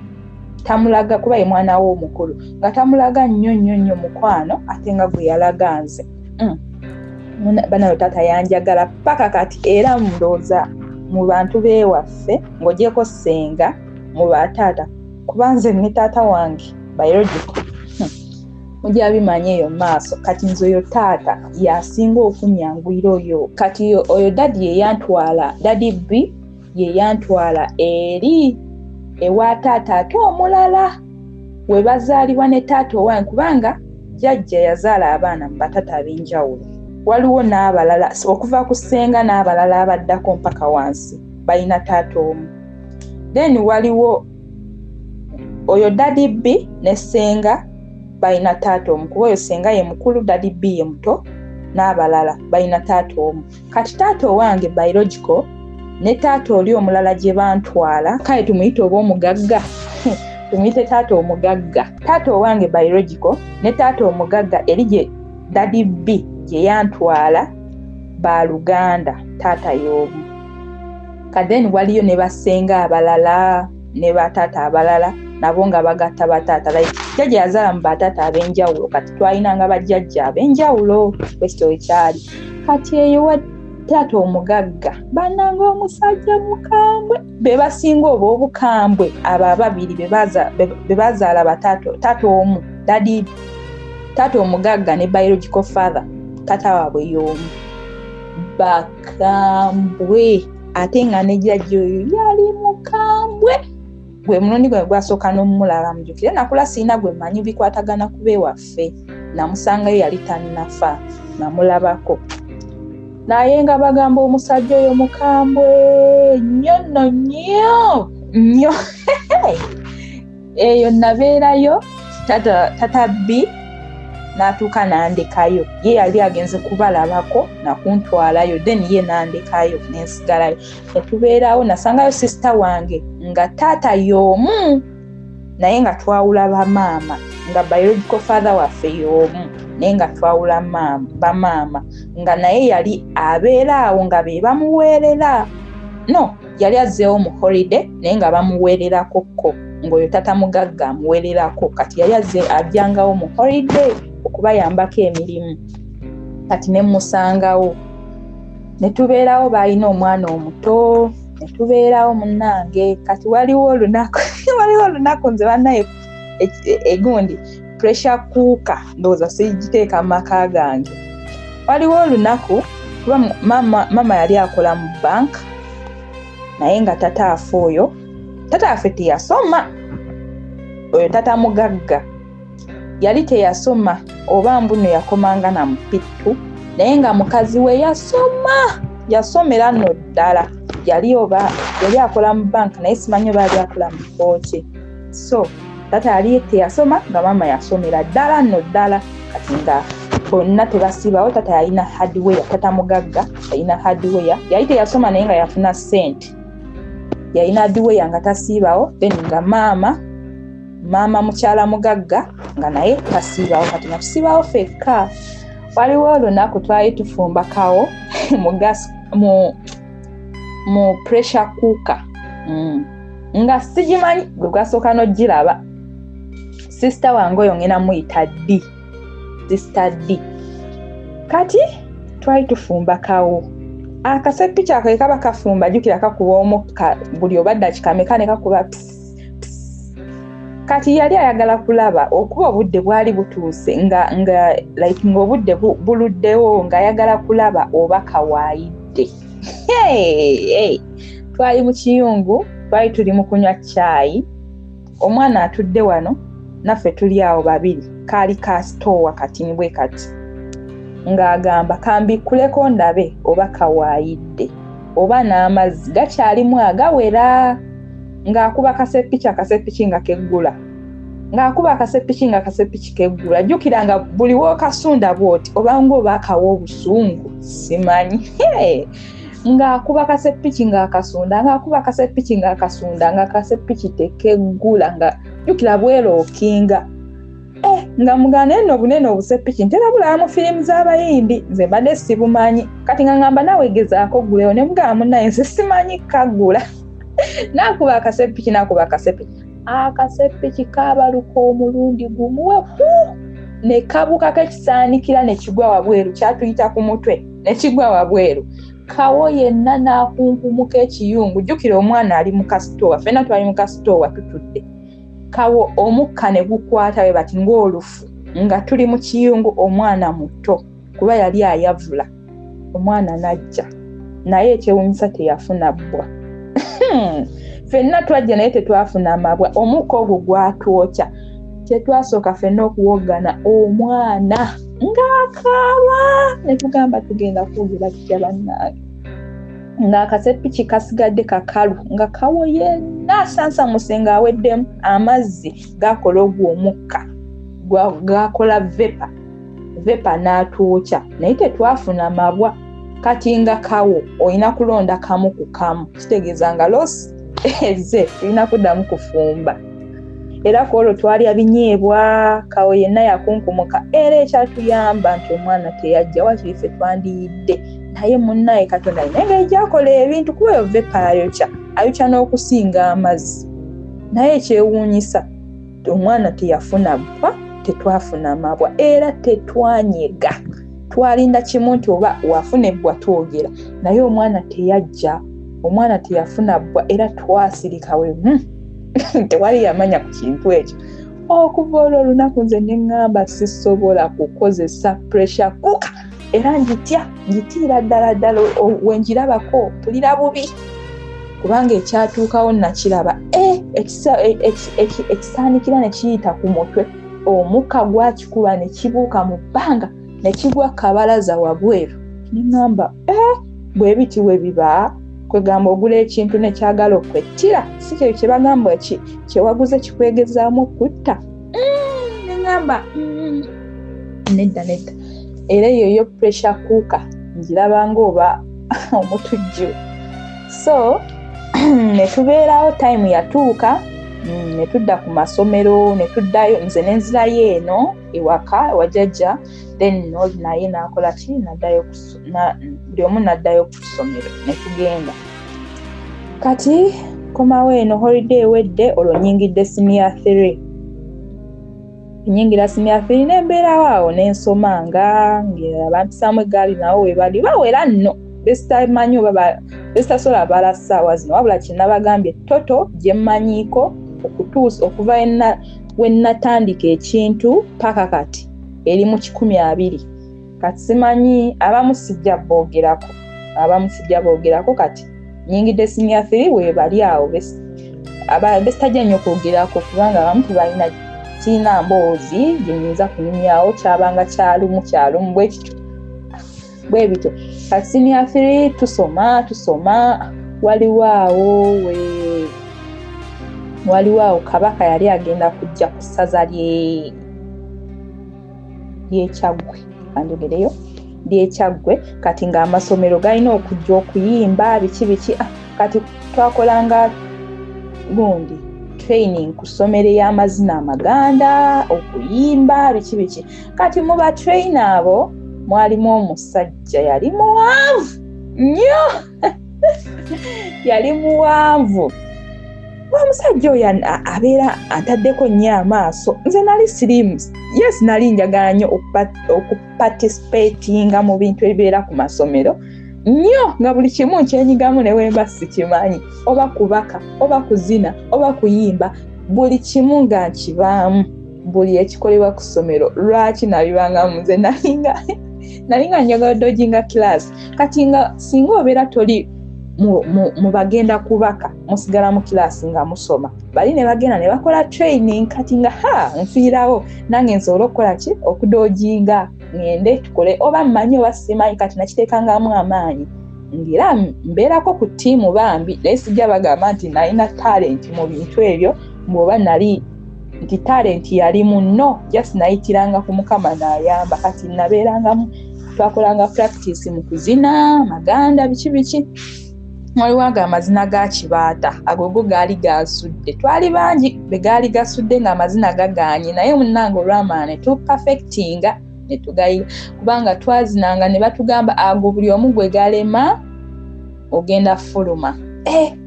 Speaker 1: tamulaga kuba ye mwana we omukulu nga tamulaga nnyo mukwano ate nga gwe yalaga nze banayo tata yanjagala paka kati era ndooza mu bantu beewaffe ng'ogyeko ssenga mu bataata kuba nze ne taata wange biological mujja bimanye eyo maaso kati nze oyo taata yasinga okunyanguyira oyo kati oyo dadi yeyantwala dadi B yeyantwala eri ewa taata ate omulala we bazaalibwa ne taata owange kubanga jjajja yazaala abaana mu batata ab'enjawulo waliwo n'abalala okuva ku ssenga n'abalala abaddako mpaka wansi balina taata omu then waliwo oyo dadi B ne ssenga balina taata omu kuba oyo ssenga ye mukulu dadi B ye muto n'abalala balina taata omu kati taata owange biological ne taata oli omulala gye bantwala kale tumuyite oba omugagga tumuyite taata omugagga taata owange biological ne taata omugagga eri gye dadi B gye yantwala baluganda taata y'omu kadeni waliyo ne basenga abalala ne bataata abalala nabo nga bagatta bataata jjajja yazaala mu bataata ab'enjawulo kati twalinanga bajjajja ab'enjawulo kwesito ekyali kati eyo wa taata omugagga bannanga omusajja mukambwe be basinga oba obukambwe abo ababiri be bazaala taata omu dadi taata omugagga ne biological father taata waabwe y'omu bakambwe ate nga ne jjajja oyo yali mukambwe gwe mulundi gwe gwasooka n'omulaba mujjukire nakula siina gwe mmanyi bikwatagana ku beewaffe namusangayo yali tannafa namulabako naye nga bagamba omusajja oyo mukambwe nnyo eyo nabeerayo tata B n'atuuka n'andekayo ye yali agenze kubalabako nakuntwalayo then ye n'andekayo n'ensigalayo netubeerawo nasangayo sisita wange nga taata y'omu naye nga twawula bamaama nga biological father waffe y'omu naye nga twawula bamaama nga naye yali abeeraawo nga be bamuweerera yali azzeewo mu holiday naye nga bamuweererakokko ng'oyo tata mugagga amuweererako kati yali ajjangawo mu holiday okubayambako emirimu kati ne musangawo ne tubeerawo baalina omwana omuto ne tubeerawo munnange kati waliwo olunaku nze bannaye egundi pressure cooker ndowooza sigiteeka mu maka gange waliwo olunaku kuba mama yali akola mu bank naye nga tata affe teyasoma oyo tata mugagga yali teyasoma oba mbuno yakomanga na mupittu naye nga mukazi we yasomera nno ddala yali akola mu bank naye simanyi oba yali akola mu kooki so tata yali teyasoma nga mama yasomera ddala nno ddala kati nga bonna tebasibawo tata yalina hardware tata mugagga yalina hardware yali teyasoma naye nga yafuna ssente yalina hardware nga tasiibawo then nga maama mukyala mugagga nga naye tasiibawo kati nga tusiibawo ffekka waliwo olunaku twali tufumba kawo mu pressure cooker nga sigimanyi gwe gwasooka n'ogiraba sisita wange oyo ngenda muyita D sister D kati twali tufumba kawo akaseppicha ako kaba kafumba jukira kakuba omukka buli obadda kikameka ne kakuba kati yali ayagala kulaba okuba obudde bwali butuuse nga like ng'obudde buluddewo ng'ayagala kulaba oba kawaayidde twali mu kiyungu twali tuli mu kunywa caayi omwana atudde wano naffe tuli awo babiri kaali ka store katini bwe kati ng'agamba kambikuleko ndabe oba kawaayidde oba n'amazzi gakyalimu agawera ng'akuba kaseppicha nga keggula ng'akuba akasepiki nga akasepiki keggula. Jjukiranga buli w'okasunda bw'oti obanga oba akawa obusungu simanyi. Ng'akuba akasepiki ng'akasunda ng'akuba akasepiki ng'akasunda ng'akasepiki tekeggula nga jjukira bwerookinga. Nga mugana eno bunene obusepiki ntera bulaba mu firimu z'abayimbi nze mbadde sibumanyi kati nga ngamba nawe gezaako gguleyo ne mugamba munnaye nze simanyi kaggula. N'akuba akasepiki akasepiki kaabaluka omulundi gumu ne kabukako ekisaanikira ne kigwa wabweru kyatuyita ku mutwe ne kigwa wabweru. Kawo yenna n'akunkumuka ekiyungu. Jjukira omwana ali mu kasitoowa ffenna twali mu kasitoowa tutudde. Kawo omukka ne gukwata we bati ng'olufu nga tuli mu kiyungu omwana muto kuba yali ayavula. Omwana n'ajja naye ekyewuunyisa teyafuna bbwa. Ffenna twajja naye tetwafuna mabwa. Omukka ogwo gwatwokya. Kye twasooka ffenna okuwogana omwana ng'akaaba ne tugamba tugenda kuwulira tutya bannange. Ng'akasepiki kasigadde kakalu nga kawo yenna asansamuse ng'aweddemu amazzi gaakola ogwo omukka gaakola vepa n'atwokya naye tetwafuna mabwa. Kati nga kawo olina kulonda kamu ku kamu kitegeeza nga losi ezze tulina kuddamu kufumba. Era ku olwo twalya binyeebwa. Kawo yenna yakunkumuka era ekyatuyamba nti omwana teyajja wakiri ffe twandiyidde naye munnaye Katonda alina engeri gy'akola ebintu kuba eyo vepa ayokya n'okusinga amazzi. Naye ekyewuunyisa omwana teyafuna bbwa tetwafuna mabwa era tetwanyega. Twalinda kimu nti oba wafuna ebbwa twogera naye omwana teyajja. Omwana teyafuna bbwa era twasirika we tewali yamanya ku kintu ekyo. Okuva olwo olunaku nze ne ŋŋamba sisobola kukozesa pressure cooker era njitiira ddala wenjirabako mpulira bubi kubanga ekyatuukawo nakiraba ekisaanikira ne kiyita ku mutwe. Omukka gwakikuba ne kibuuka mu bbanga ne kigwa kabalaza wabweru. Ne ŋŋamba bwe biti we biba kwegamba ogula ekintu nekyagala okwettira si kyo kye bagamba kyewaguze kikwegezaamu okutta. Ne ŋŋamba nedda. Era eyo pressure cooker njirabanga oba omutujju. So ne tubeerawo time yatuuka ne tudda ku masomero ne tuddayo nze n'enzirayo eno ewaka wajjajja then n'oli naye n'akola ki buli omu n'addayo ku ssomero ne tugenda. Kati komawo eno holiday ewedde olwo nnyingidde senior 3. Nnyingira senior 3 n'embeerawo awo n'ensoma nga bampisaamu eggaali nawo we bali bawera nno besitamanyi oba besitasobola bala ssaawa zino wabula kye nabagambye toto gye mmanyiiko okutuusa okuva we natandika ekintu paka kati eri mu 120. Kati simanyi abamu sijja boogerako kati nnyingidde senior 3 we bali awo besitajja nnyo kwogerako kubanga abamu tebalina kiina mboozi gye nyinza kunyumyawo kyabanga kyalumu bwe bityo. Kati senior 3 tusoma waliwo awo Kabaka yali agenda kujja ku ssaza ly'Ekyaggwe kanjogereyo ly'Ekyaggwe kati ng'amasomero galina okujja okuyimba biki kati twakolanga gundi training ku ssomero y'amazina amaganda okuyimba biki kati mu batrainer abo mwalimu omusajja yali muwanvu nnyo yali muwanvu. Omusajja oyo abeera ataddeko nnyo amaaso. Nze nali sirimu nali njagala nnyo okuparticipatinga mu bintu ebibeera ku masomero nnyo nga buli kimu nkyenyigamu ne wemba sikimanyi oba kubaka oba kuzina oba kuyimba buli kimu nga nkibaamu buli ekikolebwa ku ssomero. Lwaki nabibangamu? Nze nalinga njagala dojinga class kati nga singa obeera toli mu bagenda kubaka musigala mu class nga musoma bali ne bagenda ne bakola training kati nga nfiirawo nange nsobola okukola ki okudojinga ngende tukole oba mmanyi oba simanyi kati nakiteekangamu amaanyi ngira mbeerako ku ttiimu bambi naye sijja bagamba nti nalina talent mu bintu ebyo mbwoba nali nti talent yali muno just nayitiranga ku Mukama n'ayamba. Kati nabeerangamu twakolanga practice mu kuzina maganda biki waliwo ago amazina ga Kibaata ago gaali gasudde twali bangi be gaali gasudde ng'amazina gaganye naye munnange olw'amaani tu perfectinga ne tugayiga kubanga twazinanga ne batugamba ago buli omu gwe galema ogenda fuluma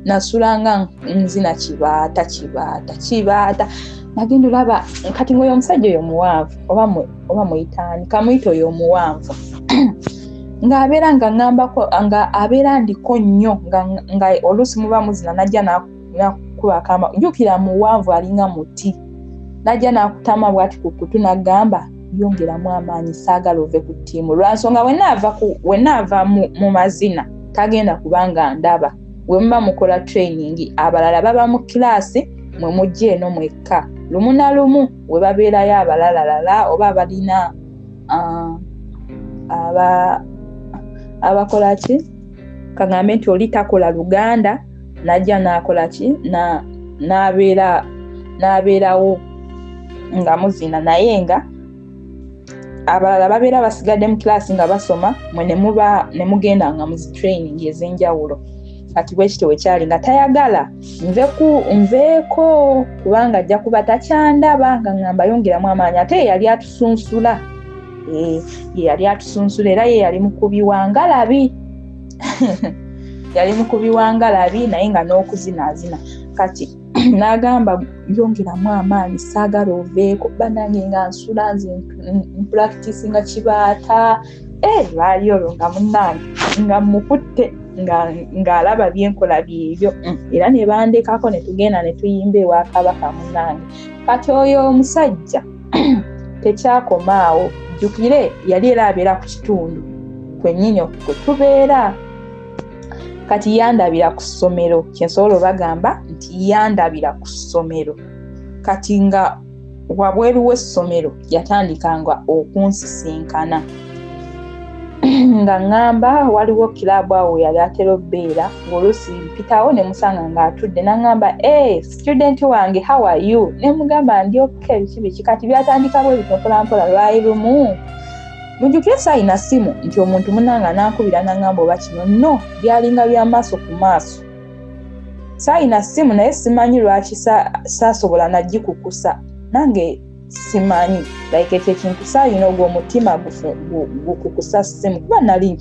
Speaker 1: nasulanga nzina Kibaata nagenda olaba kati ngoyo omusajja oyo muwanvu oba muyitaani kamuyita oyo omuwanvu ng'abeera nga ngambako nga abeera ndiko nnyo nga oluusi muba muzina najja nakubakama jjukira muwanvu alinga muti najja nakutama bwati ku kutu nagamba yongeramu amaanyi saagala ove ku ttiimu lwansonga wenaava mu mazina tagenda kubanga ndaba we muba mukola training abalala baba mu kilaasi mwe mujja eno mwekka lumu na lumu we babeerayo abalalala oba balina abakola ki kagambe nti oli takola Luganda najja nakola ki n'abeerawo nga muzina naye nga abalala babeera basigadde mu kilaasi nga basoma mwe ne mugenda nga muzi training ez'enjawulo. Kati bwekityo wekyali nga tayagala nveeko kubanga ajja kuba takyandaba nga ngamba yongeramu amaanyi ate yali atusunsula era ye yali mukubi wa ngalabi naye nga n'okuzinaazina kati n'agamba yongeramu amaanyi saagala oveeko banange nga nsula nze mpulakitisinga Kibaata lwali olwo nga munnange nga mukutte ng'alaba byenkola byebyo era ne bandekako ne tugenda ne tuyimba ewa Kabaka munnange. Kati oyo omusajja tekyakomaawo jjukire yali era abeera ku kitundu kwennyini kwe tubeera kati yandabira ku ssomero kyensobola obagamba nti yandabira ku ssomero kati nga wabweru w'essomero yatandikanga okunsisinkana nga ngamba waliwo kilabu awo yali atera obbeera ng'oluusi mpitawo ne musanga ng'atudde n'angamba student wange how are you ne mugamba ndi okay biki kati byatandika bwe bitopolampola lwali lumu mujjukire sayina simu nti omuntu munnanga n'ankubira n'angamba oba kino no byalinga bya maaso ku maaso sayina simu naye simanyi lwaki saasobola nagikukusa nange simanyi like ekyo ekintu sayina ogwo omutima gukukusa simu kuba nali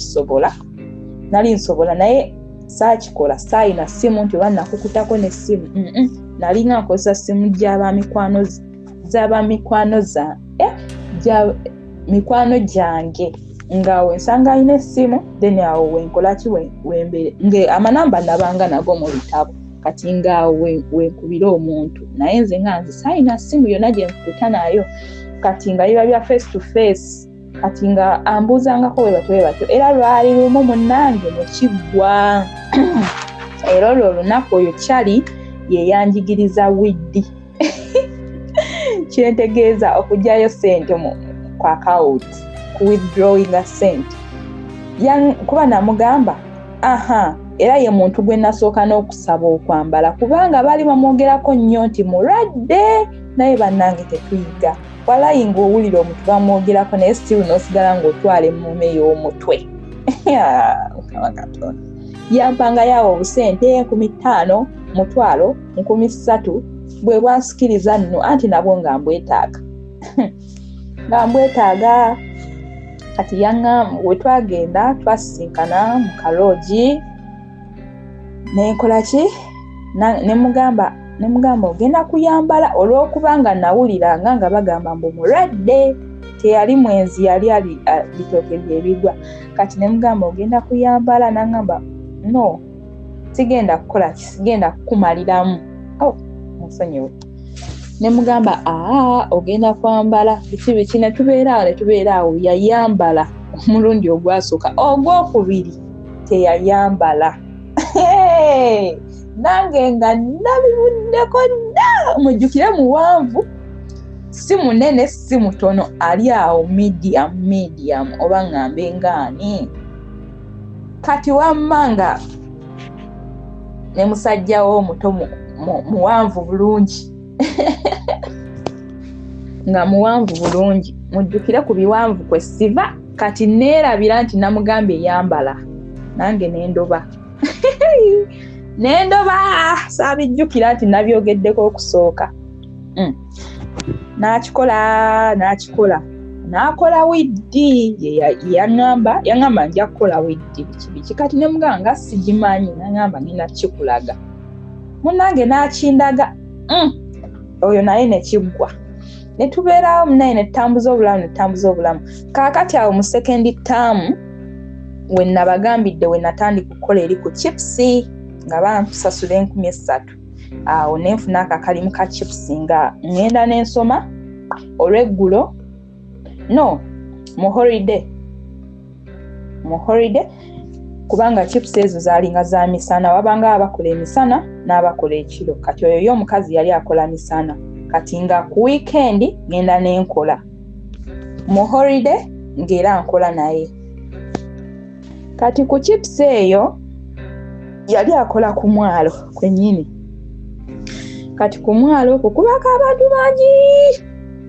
Speaker 1: nsobola naye saakikola sayina simu nti oba nakukutako ne simu nali nga nkozesa simu mikwano gyange nga wensanga alina essimu then awo wenkolaki wembere amanamba nabanga nago mu bitabo kati ngaawo wenkubira omuntu naye nze nga nze sayina simu yonna gye nkukuta nayo kati nga biba bya face to face kati nga ambuuzangako webatyo era lwali lumu munnange mukiggwa era olwo olunaku oyo kyali yeyanjigiriza widdi kyentegeeza okugyayo sente ku account ku withdrawing a sente kuba namugamba era ye muntu gwe nasooka n'okusaba okwambala kubanga baali bamwogerako nnyo nti mulwadde naye bannange tetuyiga walayi ng'owulira omuntu bamwogerako naye still n'osigala ng'otwala emmume y'omutwe yampanga yawo obusente 5,000 mutwalo 3,000 bwe bwansikiriza nno anti nabwo nga mbwetaaga kati we twagenda twasisinkana mu kaloogi nenkola ki nemugamba ogenda kuyambala olw'okubanga nawuliranga nga bagamba mbu mulwadde teyali mwenzi yali bitooke byebigwa kati nemugamba ogenda kuyambala nangamba no sigenda kukola kisigenda kukumaliramu nsonyiwe nemugamba ogenda kwambala biki ne tubeera awo yayambala omulundi ogwasooka ogwokubiri teyayambala nange nga nabibuddeko dda mujjukire muwanvu si munene si mutono ali awo medium oba ngambe ngaani kati wammanga ne musajjawo omuto muwanvu bulungi nga muwanvu bulungi. Mujjukire ku biwanvu kwe siva kati neerabira nti namugambye yambala nange nendoba saabijjukira nti nabyogeddeko okusooka. N'akola widdi yaŋŋamba nja kukola widdi biki kati ne muganga sigimanyi naŋŋamba ngenda kikulaga munnange n'akindaga oyo naye ne kiggwa ne tubeerawo munaye ne tutambuza obulamu kaakati awo mu second term we nabagambidde we natandika okukola eri ku chipsi nga bansasula 3,000 awo ne nfuna akakalimu ka chipsi nga ngenda n'ensoma olw'eggulo mu holiday kubanga chips ezo zaalinga za misana wabanga abakola emisana n'abakola ekiro kati oyo y'omukazi yali akola misana kati nga ku weekend ngenda n'enkola mu holiday ng'era nkola naye kati ku chips eyo yali akola ku mwalo kwennyini kati ku mwalo okwo kubako abantu bangi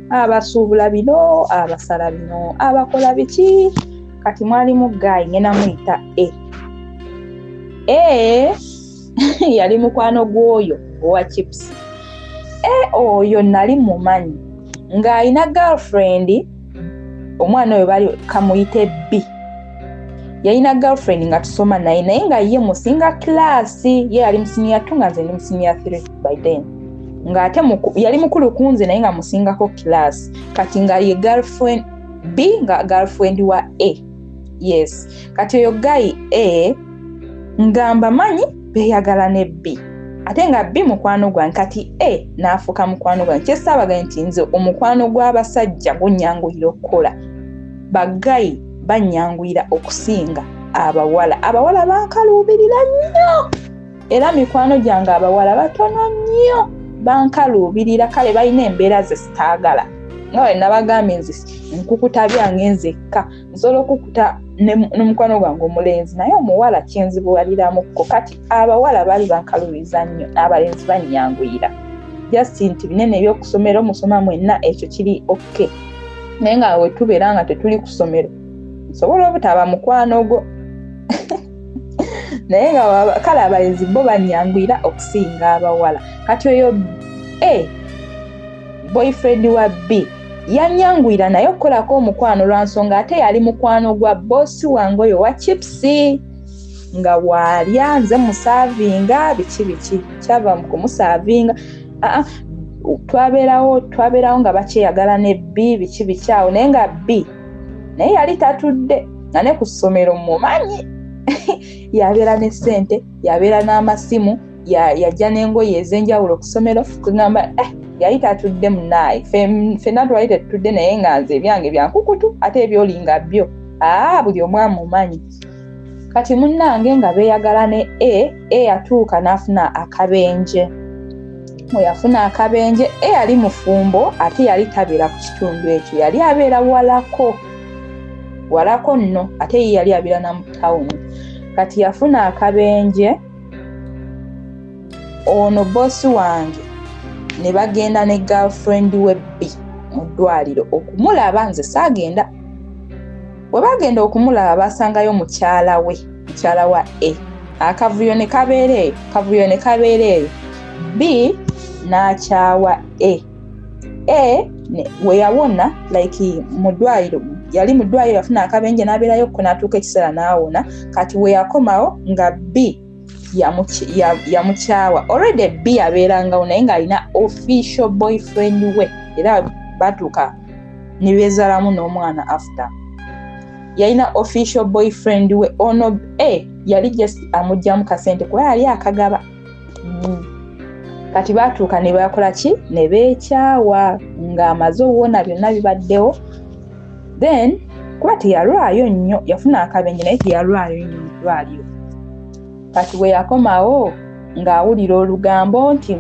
Speaker 1: abasuubula bino abasala bino abakola biki kati mwalimu gayi ngena muyita yali mukwano gw'oyo owa chips oyo nali mumanyi ng'alina girlfriend omwana oyo bali kamuyite B yalina girlfriend nga tusoma naye nga ye musinga class ye ali musinia 2 nga nze ndi musinia 3 by then ng'ate yali mukulu kunze naye nga musingako class kati nga ye girlfriend B nga girlfriend wa A. Yes kati oyo gayi A ngamba manyi beyagala ne B ate nga B mukwano gwange kati A n'afuuka mukwano gwange kyesaabaga nti nze omukwano gw'abasajja gunyanguyira okukola bagayi banyanguyira okusinga abawala bankaluubirira nnyo era mikwano gyange abawala batono nnyo bankaluubirira kale balina embeera ze sitaagala nga we nabagambye nze nkukuta byange nzekka nsobola okukuta n'omukwano gwange omulenzi naye omuwala kyenzibuwaliramukko kati abawala bali bankaluubiriza nnyo abalenzi banyanguyira just nti binene ebyokusomero musoma mwenna ekyo kiri okay naye nga we tubeera nga tetuli ku ssomero nsobola obutaba mukwano gwo naye nga kale abalenzi bo banyanguyira okusinga abawala kati oyo boyfriend wa B yanyanguyira naye okukolako omukwano lwa nsonga ate yali mukwano gwa bossi wange oyo wa chipsi nga waalya nze musaavinga biki kyava mu kumusaavinga twabeerawo nga bakyeyagala ne B biki awo naye nga B naye yali tatudde nga ne ku ssomero mumanyi yabeera ne ssente yabeera n'amasimu yajja n'engoye ez'enjawulo ku ssomero kugamba yali tatudde munaaye ffenna twali tetutudde naye nga nze ebyange byankukutu ate ebyolinga byo buli omu amumanyi kati munnange nga beeyagala ne A yatuuka n'afuna akabenje bwe yafuna akabenje yali mufumbo ate yali tabeera ku kitundu ekyo yali abeera walako nno ate ye yali abeera na mu tawuni kati yafuna akabenje ono bossi wange ne bagenda ne girlfriend we B mu ddwaliro okumulaba nze saagenda bwe bagenda okumulaba basangayo mukyala wa A akavuyo ne kabeera eyo B n'akyawa we yawona like mu ddwaliro yali mu ddwaliro yafuna akabenje n'abeerayo ko n'atuuka ekiseera n'awona kati we yakomawo nga B yamukyawa already B abeerangawo naye ng'alina official boyfriend we era batuuka ne beezalamu n'omwana after yalina official boyfriend we ono yali just amugyamu kasente kuba yali akagaba kati batuuka ne bakola ki ne beekyawa ng'amaze okuwona byonna bibaddewo then kuba teyalwayo nnyo yafuna akabenje naye teyalwayo nnyo mu ddwaliro kati we yakomawo ng'awulira olugambo nti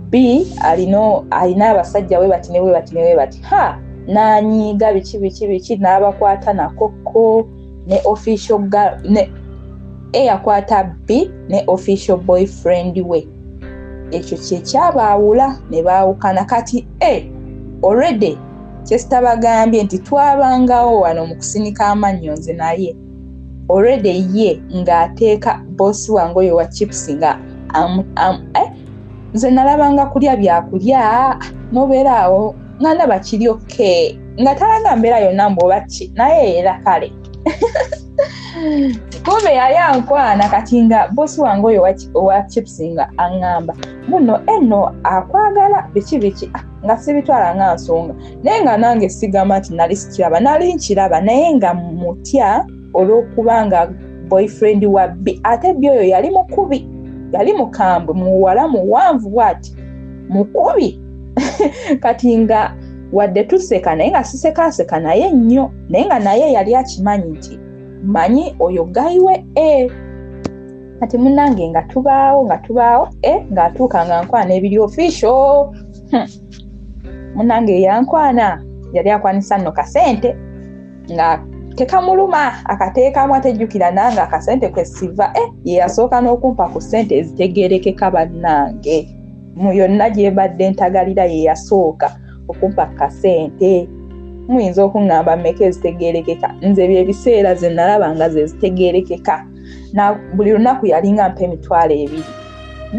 Speaker 1: B alina abasajja we bati ne bati n'anyiiga biki n'abakwata nakokko ne official ne yakwata B ne official boyfriend we ekyo kye kyabaawula ne baawukana kati already kyesitabagambye nti twabangawo wano mu kusinika amannyo nze naye already ye ng'ateeka bosi wange oyo wa chips nga nze nalabanga kulya byakulya nobeera awo nga ndaba kiri okay nga talaga mbeera yonna mbwoba ki naye era kale kumbe yali ankwana kati nga bosi wange oyo owa chips nga aŋŋamba muno eno akwagala biki nga sibitwala nga nsonga naye nga nange sigamba nti nali nkiraba naye nga mutya olw'okuba nga boyfriend wa B ate B oyo yali mukubi yali mukambwe muwala muwanvu bwati mukubi kati nga wadde tuseka naye nga sisekaaseka naye nnyo naye nga naye yali akimanyi nti manyi oyo gayiwe kati munnange nga tubaawo ng'atuuka nga nkwana ebiri official munnange yankwana yali akwanisa nno kasente nga tekamuluma akateekamu atejjukira nange akasente kwesiva ye yasooka n'okumpa ku ssente ezitegeerekeka bannange mu yonna gyebadde ntagalira ye yasooka okumpa kasente muyinza okuŋŋamba mmeka ezitegeerekeka nze byebiseera ze nalaba nga ze zitegeerekeka na buli lunaku yalinga mpa $2,000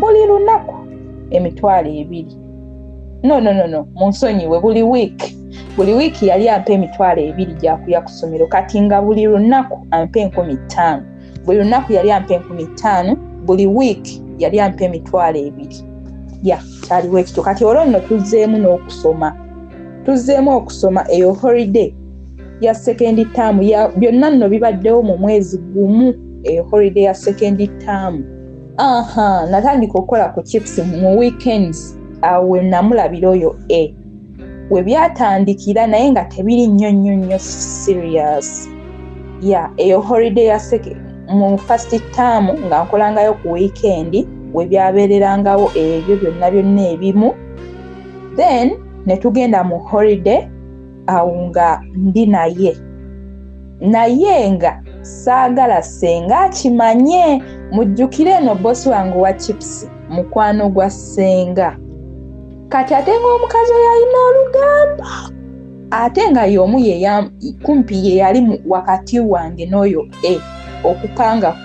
Speaker 1: buli lunaku $2,000 no munsonyiwe buli wiiki yali ampa $2,000 gyakuya ku ssomero kati nga buli lunaku ampa $5,000 buli lunaku yali ampa $5,000 buli wiiki yali ampa $2,000 kyaliwo ekito kati olwo nno tuzzeemu okusoma eyo holiday ya second term byonna nno bibaddewo mu mwezi gumu eyo holiday ya second term natandika okukola ku chips mu weekends awe namulabira oyo we byatandikira naye nga tebiri nnyo serious eyo holiday ya mu first term nga nkolangayo ku weekend we byabeererangawo ebyo byonna ebimu then ne tugenda mu holiday awo nga ndi naye nga saagala senga akimanye mujjukire eno bosi wange wa chips mukwano gwa senga kati ate ng'omukazi oyo alina olugamba ate nga y'omu kumpi ye yali wakati wange n'oyo okupanga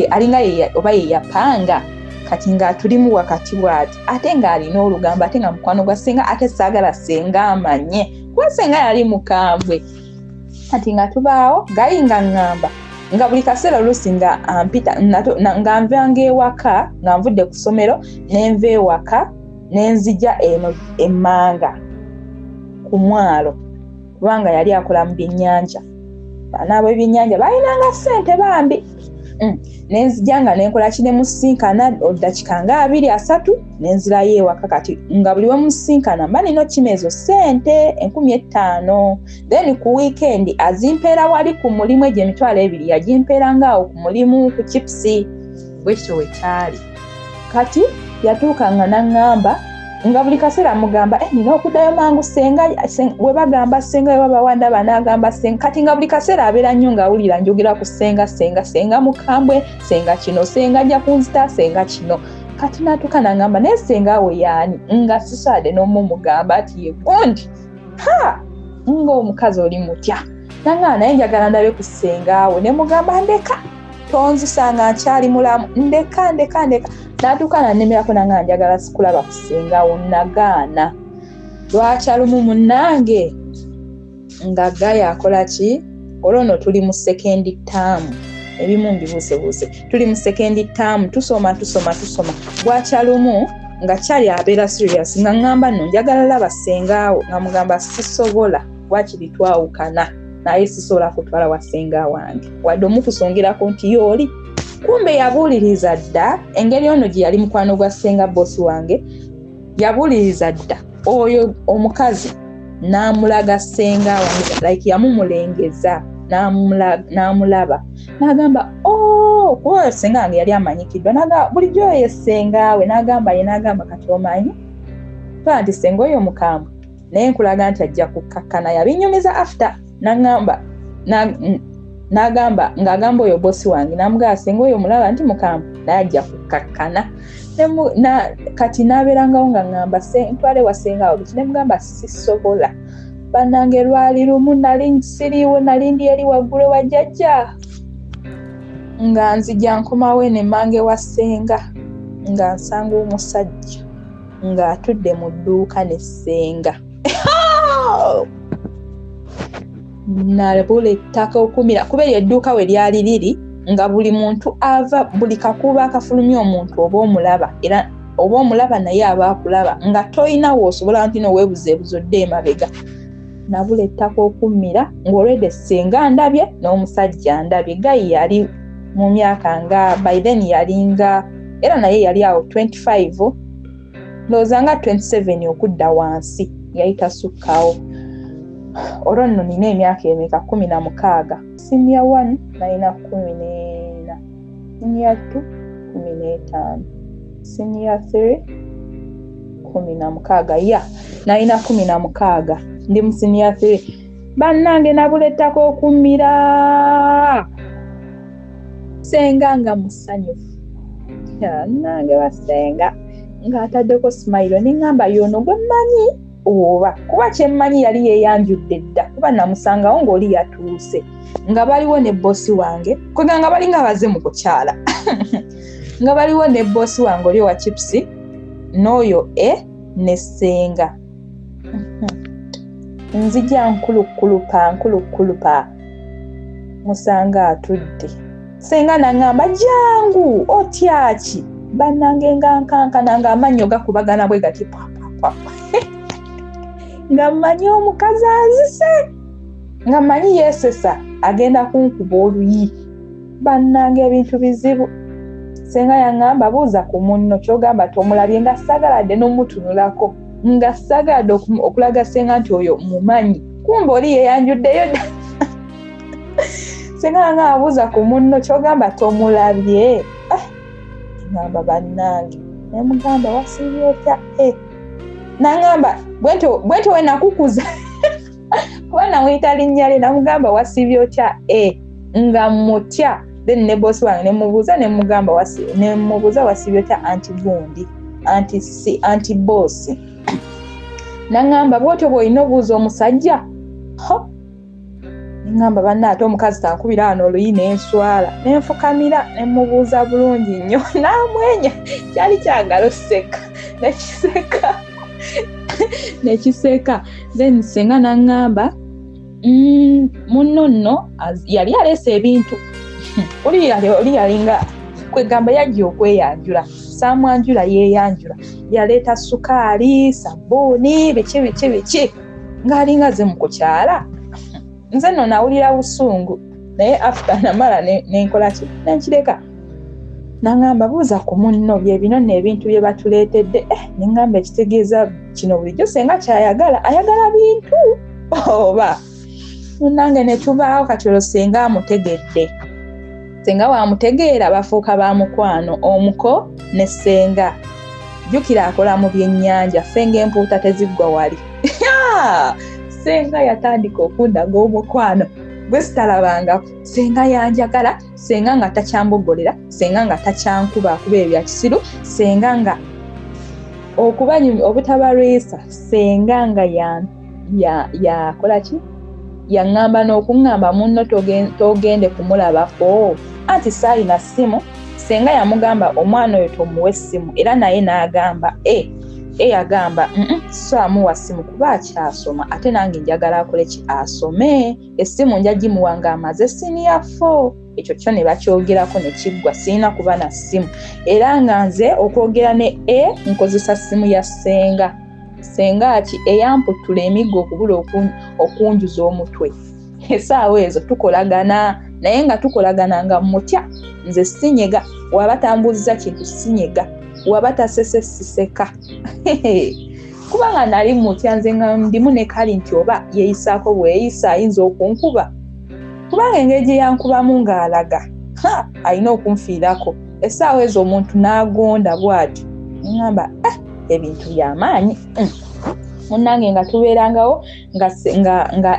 Speaker 1: alinga oba ye yapanga kati nga tulimu wakati bwati ate nga alina olugamba ate nga mukwano gwa senga ate saagala senga amanye kuba senga yali mukambwe kati nga tubaawo gayi nga ŋŋamba nga buli kaseera oluusi nga ampita nga nvanga ewaka nga nvudde ku ssomero nenva ewaka nenzija eno emmanga ku mwalo kubanga yali akola mu byennyanja baana ab'ebyennyanja balinanga ssente bambi nenzija nga nenkola ki ne musinkana oddakika nga 2-3 nenzirayo ewaka kati nga buli wemusinkana mba nina okima ezo ssente 5,000 then ku weekend azimpeera wali ku mulimu egyo $2,000 yagimpeerangaawo ku mulimu ku chipsi bwekityo wekyali kati yatuuka nga naŋŋamba nga buli kaseera mugamba nina okuddayo mangu senga we bagamba senga we baba wandaba n'agamba senga kati nga buli kaseera abeera nnyo ng'awulira njogera ku senga mukambwe senga kino senga ajja kunzita senga kino kati n'atuuka n'aŋŋamba naye senga we yaani nga sisaade n'omumugamba ati ye gundi ng'omukazi oli mutya naŋŋamba naye njagala ndabe ku senga we ne mugamba ndeka tonzisanga nkyali mulamu ndeka n'atuuka n'annemerako naŋŋamba njagala sikulaba ku senga wo nagaana lwakyalumu munnange nga Gaya akola ki olwo nno tuli mu second term ebimu mbibuusebuuse tuli mu second term tusoma bwakyalumu nga kyali abeera serious nga ŋŋamba nno njagala laba sengaawo nga mugamba sisobola wakiri twawukana naye sisobola kutwala wa senga wange wadde omukusongerako nti yooli kumbe yabuuliriza dda engeri ono gye yali mukwano gwa senga bosi wange yabuuliriza dda oyo omukazi n'amulaga senga wange like yamumulengeza n'amulaba n'agamba kuba senga wange yali amanyikiddwa n'agamba bulijjo oyo senga we n'agamba kati omanyi twa nti senga oyo mukambwe naye nkulaga nti ajja kukkakkana yabinyumiza after n'agamba ng'agamba oyo bosi wange n'amugamba senga oyo mulaba nti mukambwe najja kukakkana kati nabeerangawo nga ŋŋamba ntwale wasengawo biki ne mugamba sisobola bannange lwali lumu nali nsiriiwo nali ndi eri waggulu wa jjajja nga nzija nkomawo eno emmange wa ssenga nga nsanga omusajja ng'atudde mu dduuka ne ssenga nabula ettaka okumira kuba eryo edduuka we lyali liri nga buli muntu ava buli kakuuba akafulumya omuntu oba omulaba era oba omulaba naye aba akulaba nga toyina woosobola nti noweebuzeebuza odde emabega nabula ettaka okumira ng'olwedde ssenga ndabye n'omusajja ndabye gayi yali mu myaka nga by then yalinga era naye yali awo 25 ndowooza nga 27 okudda wansi yali tasukkawo olwo nno nina emyaka emeka 16 senior 1 nalina 14 senior 2 15 senior 3 16 ya nalina 16 ndi mu senior 3 bannange nabula ettaka okumira senga nga musanyufu nange wasenga ng'ataddeko smile neŋŋamba yono gwe mmanyi oba kuba kyemmanyi yali yeeyanjudde dda kuba namusangawo ng'oli yatuuse nga baliwo ne bossi wange kwega nga balinga baze mu kukyala nga baliwo ne bossi wange oli owa chipusi n'oyo ne ssenga nzija nkulukkulupa musanga atudde ssenga naŋŋamba jangu otyaki bannange nga nkankana ng'amannyo gakubagana bwe gati pwapwapwapa nga mmanyi omukazi azise nga mmanyi yeesesa agenda kunkuba oluyi bannange ebintu bizibu ssenga yaŋŋamba buuza ku munno ky'ogamba tomulabye nga sagaladde n'omutunulako nga sagaladde okulaga ssenga nti oyo mumanyi kumba oli yeeyanjuddeyo dda ssenga yaŋŋamba buuza ku munno ky'ogamba tomulabye ngamba bannange nemugamba wasiibye otya naŋŋamba bwentyo we nakukuza kuba namuyita linnya lye namugamba wasiibye otya nga mutya then ne bosi wange nemubuuza wasiibye otya anti gundi anti bosi naŋŋamba bwotyo bw'olina obuuza omusajja neŋŋamba banna ate omukazi tankubira wano oluyi n'enswala nenfukamira nemubuuza bulungi nnyo namwenya kyali kyagala oseka nekiseka then ssenga naŋŋamba munno nno yali aleese ebintu oli yalinga kwegamba yajja okweyanjula saamwanjula yeeyanjula yaleeta sukaali sabbuuni biki ng'alinga ze mu kukyala nze nno nawulira busungu naye after namala nenkola ki nenkireka naŋŋamba buuza ku munno bye bino nno ebintu bye batuleetedde neŋŋamba ekitegeeza kino bulijjo senga kyayagala ayagala bintu oba munnange ne tubaawo kati olwo senga amutegedde senga waamutegeera bafuuka ba mukwano omuko ne senga jjukira akola mu byennyanja ffe ng'empuuta teziggwa wali senga yatandika okundaga omukwano bwe sitalabangako senga yanjagala senga nga takyambogolera senga nga takyankuba akuba ebya kisiru senga nga obutabalwisa senga nga yakola ki yaŋŋamba n'okuŋŋamba munno togende kumulabako anti saalina ssimu senga yamugamba omwana oyo tomuwa essimu era naye n'agamba yagamba so amuwa ssimu kuba akyasoma ate nange njagala akole ki asome essimu nja gimuwa ng'amaze senior 4 ekyo kyo ne bakyogerako ne kiggwa sirina kuba na ssimu era nga nze okwogera ne nkozesa ssimu ya senga ati eyamputula emiggo okubula okunjuza omutwe essaawa ezo tukolagana naye nga tukolagana nga mutya nze sinyega waba tambuuziza kintu sinyega waba tasese siseka kubanga nali mutya nze nga ndimu ne kali nti oba yeeyisaako bweyisa ayinza okunkuba kubanga engeri gye yankubamu ng'alaga alina okunfiirako essaawa ezo omuntu n'agonda bw'ati ngamba ebintu by'amaanyi munnange nga tubeerangawo nga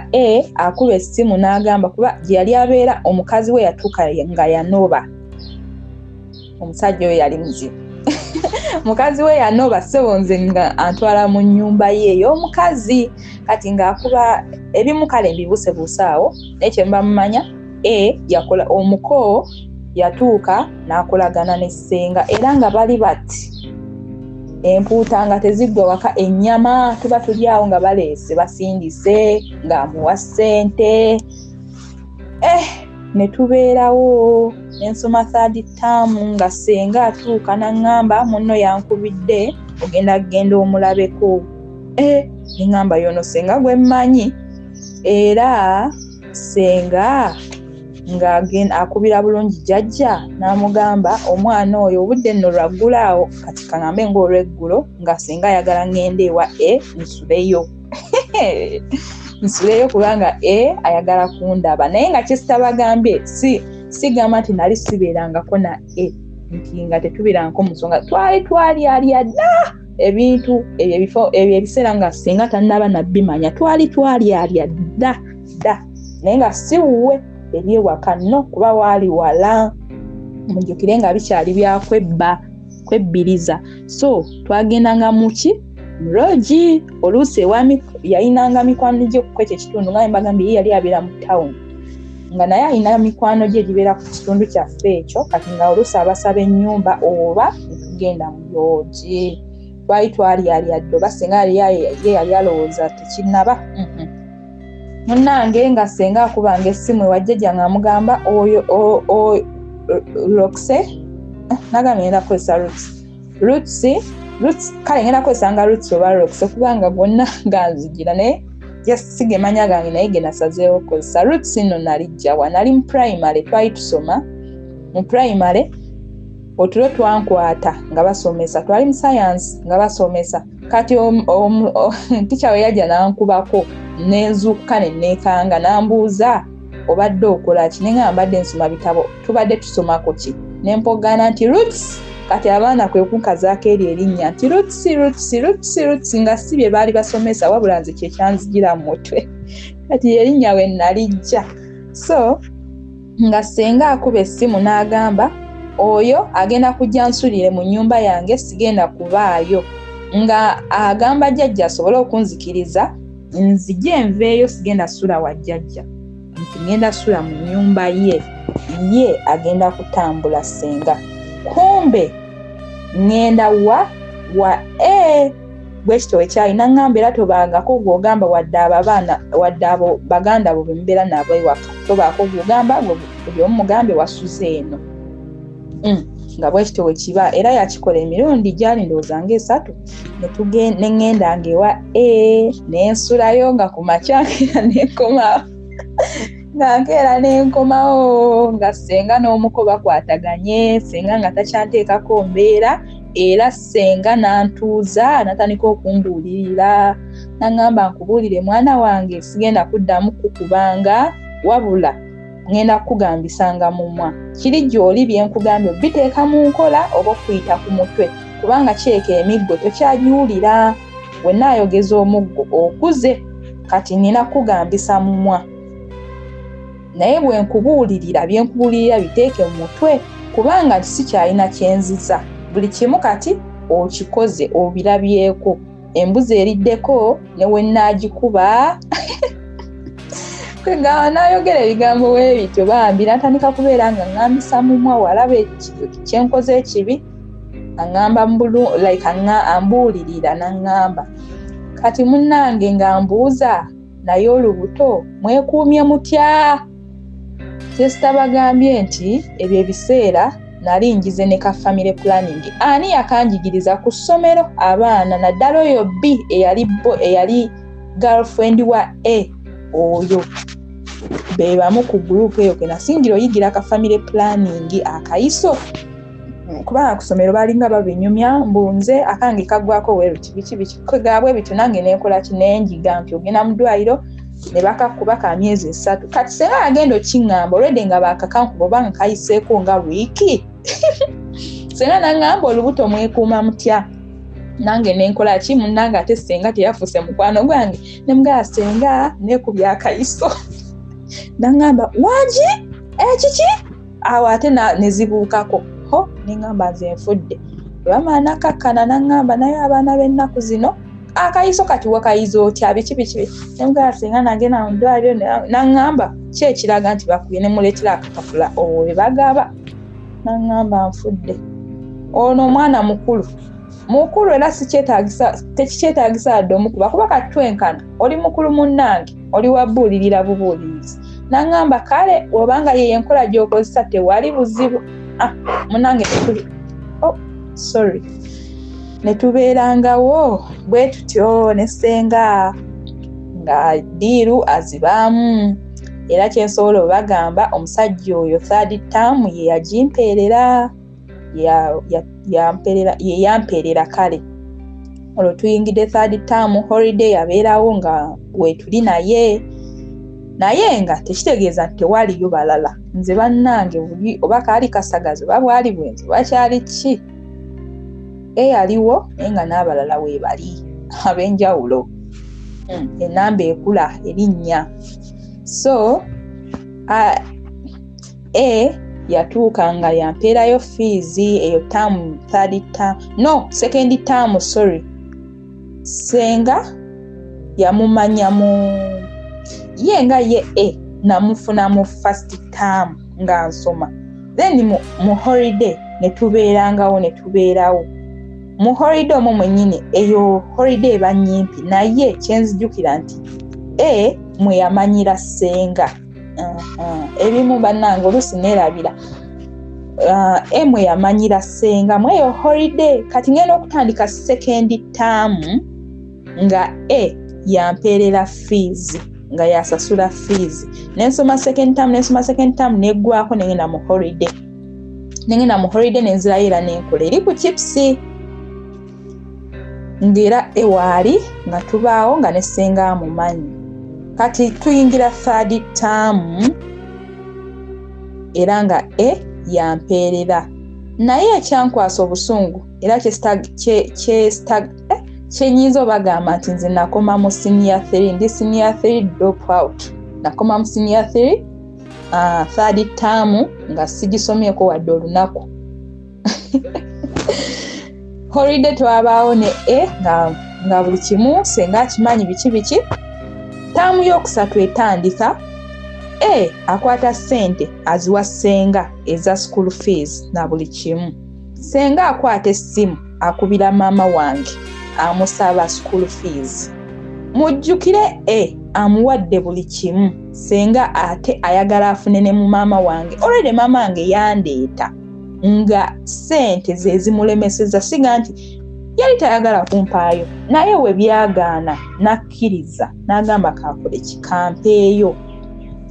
Speaker 1: akuba essimu n'agamba kuba gye yali abeera omukazi we yatuuka nga yanoba omusajja oyo yali muzibu. Mukazi we yanoba ssebo nze nga antwala mu nnyumba ye ey'omukazi kati ng'akuba ebimu kale mbibuusebuuse awo naye kye mba mumanya yakola omuko yatuuka n'akolagana ne ssenga era nga bali bati empuuta nga teziggwa waka ennyama tuba tuli awo nga baleese basindise ng'amuwa ssente ne tubeerawo nensoma third term nga ssenga atuuka n'aŋŋamba munno yankubidde ogenda omulabeko neŋŋamba yono ssenga gwe mmanyi era ssenga akubira bulungi jjajja n'amugamba omwana oyo obudde nno lwaggulaawo kati kaŋambe ng'olweggulo nga ssenga ayagala ŋŋende ewa nsuleyo kubanga ayagala kundaba naye nga kyesitabagambye sigamba nti nali sibeerangako na nti nga tetubeerangako mu nsonga twali dda ebintu ebyo ebiseera nga ssenga tannaba nabbimanya twali dda naye nga si wuwe eri ewaka nno kuba waali wala mujjukire nga bikyali byakwebbiriza so twagendanga muki Roji oluusi yayinanga mikwano gye kwekyo ekitundu nga mbagambye yali abeera mu town nga naye alina mikwano gye gibeera ku kitundu kyaffe ekyo kati nga oluusi abasaba ennyumba oba netugenda mu Roji twali addo oba ssenga ye yali alowooza tekinnaba munnange nga ssenga akubanga essimu ewa jjajja ng'amugamba oyo Roxe nagambye ngenda kukozesa Roots kale ngenda kwesanga Roots oba Roxe kubanga gonna ganzigira naye sigemanya gange naye ge nasazeewo kozesa Roots nno nalijjawa nali mu primary twali tusoma mu primary otulo twankwata nga basomesa twali mu science nga basomesa kati teacher we yajja nankubako nenzuukuka ne neekanga nambuuza obadde okola ki nenga mbadde nsoma bitabo tubadde tusomako ki nempogana nti Roots kati abaana kwe kunkazaako eri erinnya nti Roots nga si bye baali basomesa wabula nze kyekyanzigira mu mutwe kati erinnya we nalijja so nga ssenga akuba essimu n'agamba oyo agenda kujja nsulire mu nnyumba yange sigenda kubaayo nga agamba jjajja asobole okunzikiriza nzije nveeyo sigenda sula wa jjajja nti ngenda sula mu nnyumba ye agenda kutambula ssenga kumbe ngenda wa bwekito wekyalina ŋŋamba era tobangako gw'ogamba wadde abo baganda bo bembeera nabo ewaka tobaako gw'ogamba buli omu mugambe wasuze eno nga bwekito wekiba era yakikola emirundi gyali ndowooza ng'esatu neŋŋenda ngaewa nensulayo nga ku makyakera nenkomawo nga nkeera nenkomawo nga ssenga n'omuko bakwataganye ssenga nga takyanteekako mbeera era ssenga n'antuuza n'atandika okumbuulirira n'aŋŋamba nkubuulire mwana wange sigenda kuddamu kukubanga wabula ngenda kukugambisanga mumwa kiri gy'oli bye nkugambye biteeka mu nkola oba okuyita ku mutwe kubanga kyeka emiggo tokyagiwulira we naayogeza omuggo okuze kati nina kukugambisa mumwa naye bwe nkubuulirira bye nkubuulirira biteeke mu mutwe kubanga sikyalina kyenziza buli kimu kati okikoze obirabyeko embuzi eriddeko ne we nnaagikuba kwegamba n'ayogera ebigambo weebityo bambi natandika kubeera nga ŋŋambisa mumwa walaba kyenkoze ekibi aŋŋamba ambuulirira n'aŋŋamba kati munnange nga mbuuza naye olubuto mwekuumye mutya kyesitabagambye nti ebyo ebiseera nali njize ne ka family planning ani yakanjigiriza ku ssomero abaana naddala oyo B eyali girlfriend wa A oyo bebamu ku group eyo kenasingira oyigira ka family planning akayiso kubanga ku ssomero balinga babinyumya mbunze akange kagwako weruti biki kwegabwe bitu nange nekola kinenjiga nti ogenda mu ddwaliro ne bakakuba ka myezi 3 kati senga agenda okiŋŋamba olwedde nga bakakankuba obanga kayiseeko nga wiiki senga naŋŋamba olubuto mwekuuma mutya nange nenkola ki munnange ate senga teyafuuse mukwano gwange ne mugaya senga nekubya akayiso naŋŋamba wangi ekiki awo ate nezibuukako ho nengamba nze nfudde lwama nakakkana nangamba naye abaana b'ennaku zino akayiso kati wakayizo otya biki nemugala singa nagenda mu ddwaliro nangamba ki ekiraga nti bakubye ne muleetera akapapula obwo bwe bagaba nangamba nfudde ono omwana mukulu era tekikyetaagisa adde omukuba kuba katwenkana oli mukulu munnange oli wabbuulirira bubuulirizi nangamba kale obanga ye enkola gy'okozesa tewali buzibu munnange ne tubeerangawo bwe tutyo ne ssenga nga ddiiru azibaamu era kyensobola obagamba omusajja oyo third term ye yagimpeerera ye yampeerera kale olwo tuyingidde third term holiday yabeerawo nga weetuli naye nga tekitegeeza nti tewaliyo balala nze bannange buli oba kaali kasagazi oba bwali bwenzi oba kyali ki eyaliwo naye nga n'abalala weebali ab'enjawulo enamba ekula erinnya so yatuuka nga yampeerayo fees eyo second term senga yamumanya ye nga ye namufuna mu first term nga nsoma then mu holiday netubeerawo mu holiday omwo mwennyini eyo holiday eba nnyimpi naye kyenzijjukira nti mwe yamanyira ssenga ebimu bannange oluusi neerabira mwe yamanyira ssenga mu eyo holiday kati ngenda okutandika second term nga yampeerera fees nga yasasula fees nensoma second term neggwako nengenda mu holiday nenzirayo era nenkola eri ku chipsi ngera ewaali nga tubaawo nga nessenga amumanyi kati tuyingira third term era nga yampeerera naye ekyankwasa obusungu era kyenyinza obagamba nti nze nakoma mu senior 3 ndi senior 3 drop out nakoma mu senior 3 third term nga sigisomyeko wadde olunaku holiday twabaawo ne nga buli kimu senga akimanyi biki taamu yokusatu etandika akwata ssente aziwa ssenga eza school fees na buli kimu ssenga akwata essimu akubira maama wange amusaba school fees mujjukire amuwadde buli kimu ssenga ate ayagala afune ne mu maama wange already maama wange yandeeta nga ssente ze zimulemeseza siga nti yali tayagala kumpaayo naye we byagaana nakkiriza n'agamba kakole kikampeeyo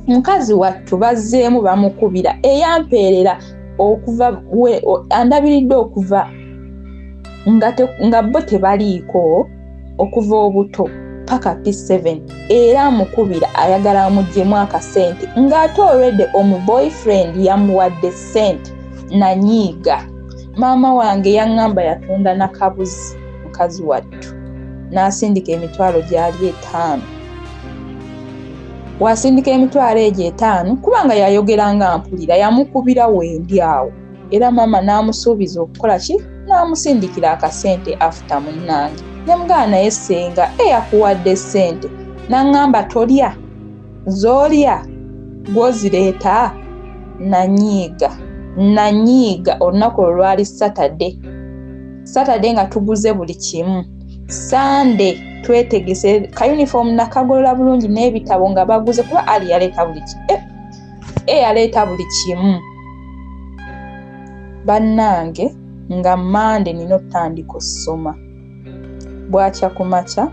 Speaker 1: mukazi wattu bazzeemu bamukubira eyampeerera okuva andabiridde okuva nga bo tebaliiko okuva obuto paka P7 era amukubira ayagala amuggyemu akasente ng'ate already omuboyfriend yamuwadde ssente nanyiiga maama wange yaŋŋamba yatunda nakabuzi mukazi wattu n'asindika emitwalo gyali 5 wasindika emitwalo egyo 5 kubanga yayogeranga mpulira yamukubira wendi awo era maama n'amusuubiza okukola ki n'amusindikira akasente after munnange nemugana naye ssenga yakuwadde ssente n'aŋŋamba tolya z'olya gwozireeta nanyiiga olunaku olwali Saturday nga tuguze buli kimu Sunday twetegese ka uniform nakagolola bulungi n'ebitabo nga baguze kuba ali yaleeta buli kimu yaleeta buli kimu bannange nga Monday nina otandika okusoma bwakya ku makya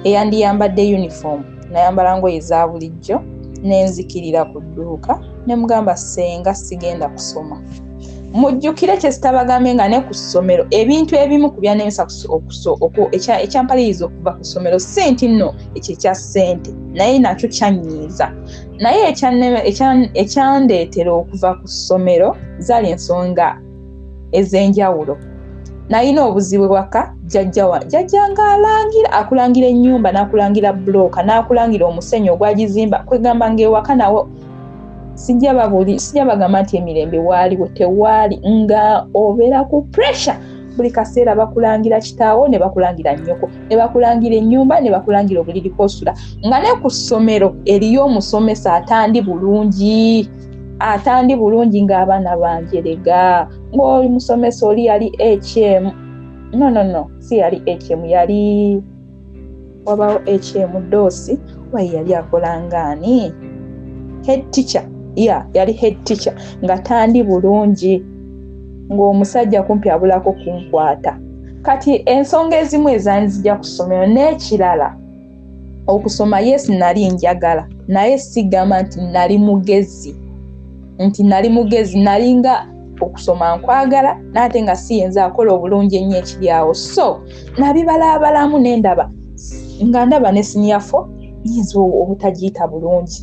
Speaker 1: eyandiyambadde uniform nayambala ngoye za bulijjo nenzikirira ku dduuka nemugamba ssenga sigenda kusoma mujjukire kyesitabagambe nga ne ku ssomero ebintu ebimu ku byanemesa ekyampaliriza okuva ku ssomero sente nno ekyo ekya ssente naye nakyo kyanyiiza naye ekyandeetera okuva ku ssomero zaali ensonga ez'enjawulo nalina obuzibu bwaka jjajja ng'alangira akulangira ennyumba n'akulangira bbulooka n'akulangira omusenyu ogwagizimba kwegamba ng'ewaka nawo sijja bagamba nti emirembe waaliwo tewaali nga obeera ku pressure buli kaseera bakulangira kitaawo ne bakulangira nnyoko ne bakulangira ennyumba ne bakulangira obuliri kw'osula nga ne ku ssomero eriyo omusomesa atandi bulungi ng'abaana banjerega ng'oli musomesa oli yali HM no si yali HM yali wabawo HM Dosi wayi yali akolangaani head teacher yali head teacher nga tandi bulungi ng'omusajja kumpi abulako kunkwata kati ensonga ezimu ezanzija ku ssomero n'ekirala okusoma yes nali njagala naye sigamba nti nali mugezi nalinga okusoma nkwagala n'ate nga siyenza akola obulungi ennyo ekiryawo so nabibalaabalamu n'endaba nga ndaba ne senior 4 nyinza obutagiyita bulungi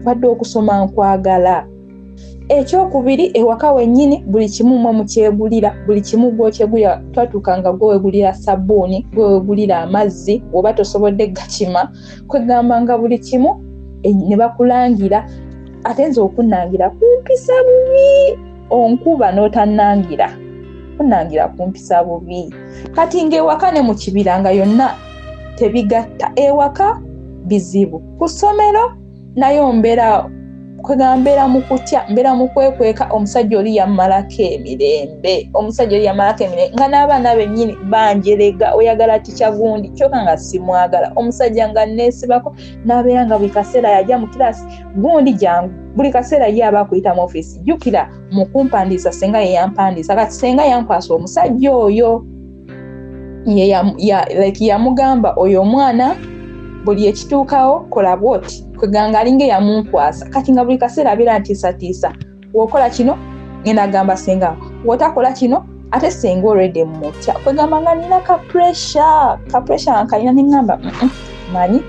Speaker 1: badde okusoma nkwagala ekyokubiri ewaka wennyini buli kimu mwe mukyegulira buli kimu gw'okyegulira twatuukanga gwewegulira sabbuuni gwewegulira amazzi oba tosobodde gakima kwegamba nga buli kimu ne bakulangira ate nze okunnangira kumpisa bubi onkuba n'otannangira kunnangira kumpisa bubi kati ng'ewaka ne mu kibira nga yonna tebigatta ewaka bizibu ku ssomero nayo mbeera mu kutya mbeera mu kwekweka omusajja oli yammalako emirembe nga n'abaana bennyini banjerega oyagala tica gundi kyokka nga simwagala omusajja nga neesibako n'abeera nga buli kaseera yajja mu kirasi gundi jangu buli kaseera ye aba akuyita mu ofiisi jjukira mu kumpandiisa senga ye yampandiisa kati senga yankwasa omusajja oyo yamugamba oyo omwana buli ekituukawo kola bwoti kweganga alinga yamunkwasa kati nga buli kaseera abeera ntiisatiisa wokola kino ngenda agamba senga wotakola kino ate senga already mutya kwegamba nga nina ka pressure nkalina neŋŋamba manyi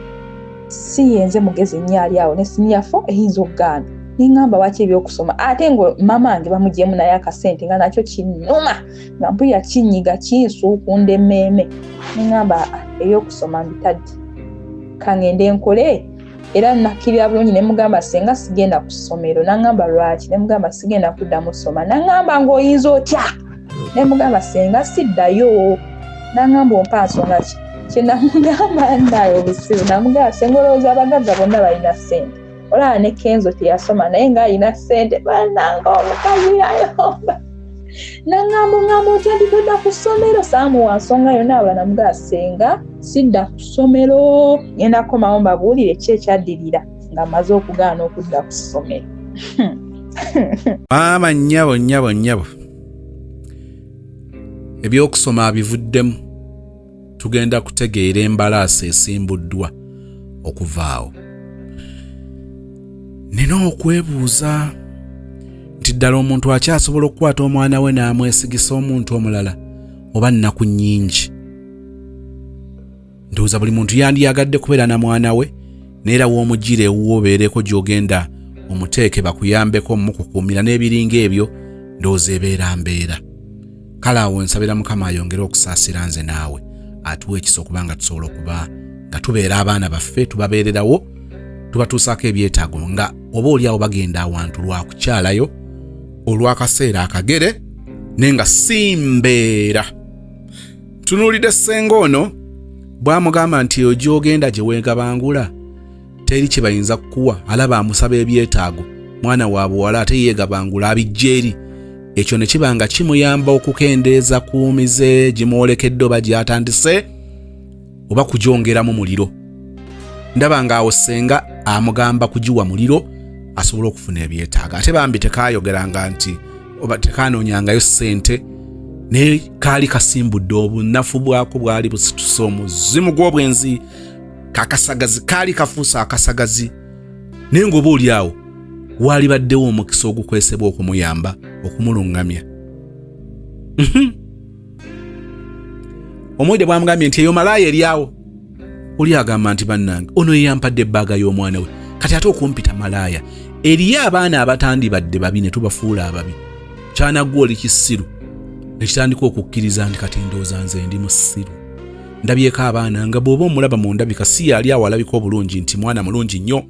Speaker 1: siyenze mugezi nnyo ali awo ne senior 4 eyinza okugaana neŋŋamba waki ebyokusoma ate ngo mama wange bamugyemu naye akasente nga nakyo kinnuma nga mpulira kinyiga kinsuukunda emmeeme neŋŋamba ebyokusoma mbitadde kangende nkole era nakkirira bulungi ne mugamba senga sigenda ku ssomero naŋŋamba lwaki ne mugamba sigenda kuddamu ssoma naŋŋamba ng'oyinza otya ne mugamba senga siddayo naŋŋamba ompa nsonga ki kye namugamba ndayo obusiru namugamba senga olowooza abagagga bonna balina ssente olaba ne Kenzo teyasoma naye ng'alina ssente bananga omukazi yayomba naŋŋamba otya ndikudda ku ssomero saamuwa nsonga yonna abula namugamba senga sidda ku ssomero ngenda kukomawo mbabuulire ki ekyaddirira nga mmaze okugaana okudda ku ssomero
Speaker 2: maama nnyabo ebyokusoma abivuddemu tugenda kutegeera embalaasi esimbuddwa okuvaawo nina okwebuuza nti ddala omuntu akyasobola okukwata omwana we n'amwesigisa omuntu omulala oba nnaku nnyingi ndowooza buli muntu yandiyagadde kubeera na mwana we neera w'omugira ewuwo obeereko gy'ogenda omuteeke bakuyambeko mukukuumira n'ebiringa ebyo ndowooza ebeera mbeera kale awo nsabira Mukama ayongere okusaasira nze naawe atuwa ekisa okubanga tusobola okuba nga tubeera abaana baffe tubabeererawo tubatuusaako ebyetaago nga oba oli awo bagenda awantu lwakukyalayo olw'akaseera akagere naye nga si mbeera. Tunuulidde ssenga ono bw'amugamba nti eyo gy'ogenda gye weegabangula teri kye bayinza kukuwa alaba amusaba ebyetaago mwana wa buwala ate yeegabangula abijja eri ekyo ne kiba nga kimuyamba okukendeeza ku mize gimwolekedde oba gy'atandise oba kugyongeramu muliro. Ndaba ng'awo ssenga amugamba kugiwa muliro asobola okufuna ebyetaaga ate bambi tekaayogeranga nti oba tekaanoonyangayo ssente naye kaali kasimbudde obunafu bwako bwali busituse omuzimu gw'obwenzi kakasagazi kaali kafuusa akasagazi naye ng'oba oli awo waali baddewo omukisa ogukwesebwa okumuyamba okumuluŋŋamya. Omwede bwamugambye nti eyo malaaya eri awo oli agamba nti bannange ono yeyampadde ebbaaga y'omwana we kati ate okumpita malaaya eriyo abaana abatandibadde babi ne tubafuula ababi kyanaggwa oli kisiru ne kitandika okukkiriza nti kati ndowooza nze ndi musiru ndabyeko abaana nga bw'oba omulaba mu ndabika si yali awo alabika obulungi nti mwana mulungi nnyo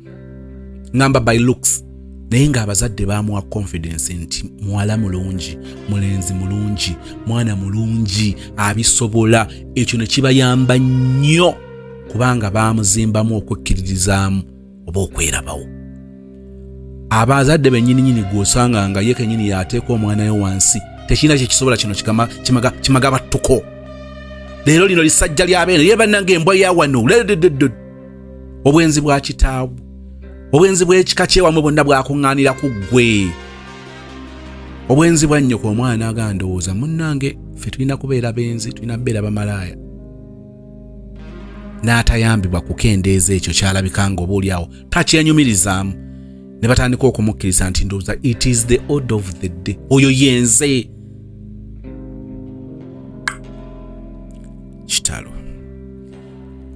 Speaker 2: ngamba by looks naye ng'abazadde baamuwa confidence nti muwala mulungi, mulenzi mulungi, mwana mulungi, abisobola. Ekyo ne kibayamba nnyo kubanga baamuzimbamu okwekkiririzaamu oba okwerabawo. Abazadde bennyini gw'osanga nga ye kennyini yateeka omwana we wansi, tekirina kye kisobola kino kimaga battuko. Leero lino lisajja lya beene ye bannange embwa ya wano. Obwenzi bwa kitaabu, obwenzi bw'ekika kyewamwe bwonna bwakuŋŋaanira ku ggwe. Obwenzi bwa nnyoko omwana agandowooza munnange ffe tulina kubeera benzi, tulina kubeera bamalaaya. N'atayambibwa kukendeeza ekyo kyalabika nga oba oliawo takyenyumirizaamu. Ne batandika okumukkiriza nti ndowooza it is the order of the day. Oyo yenze. Kitalo.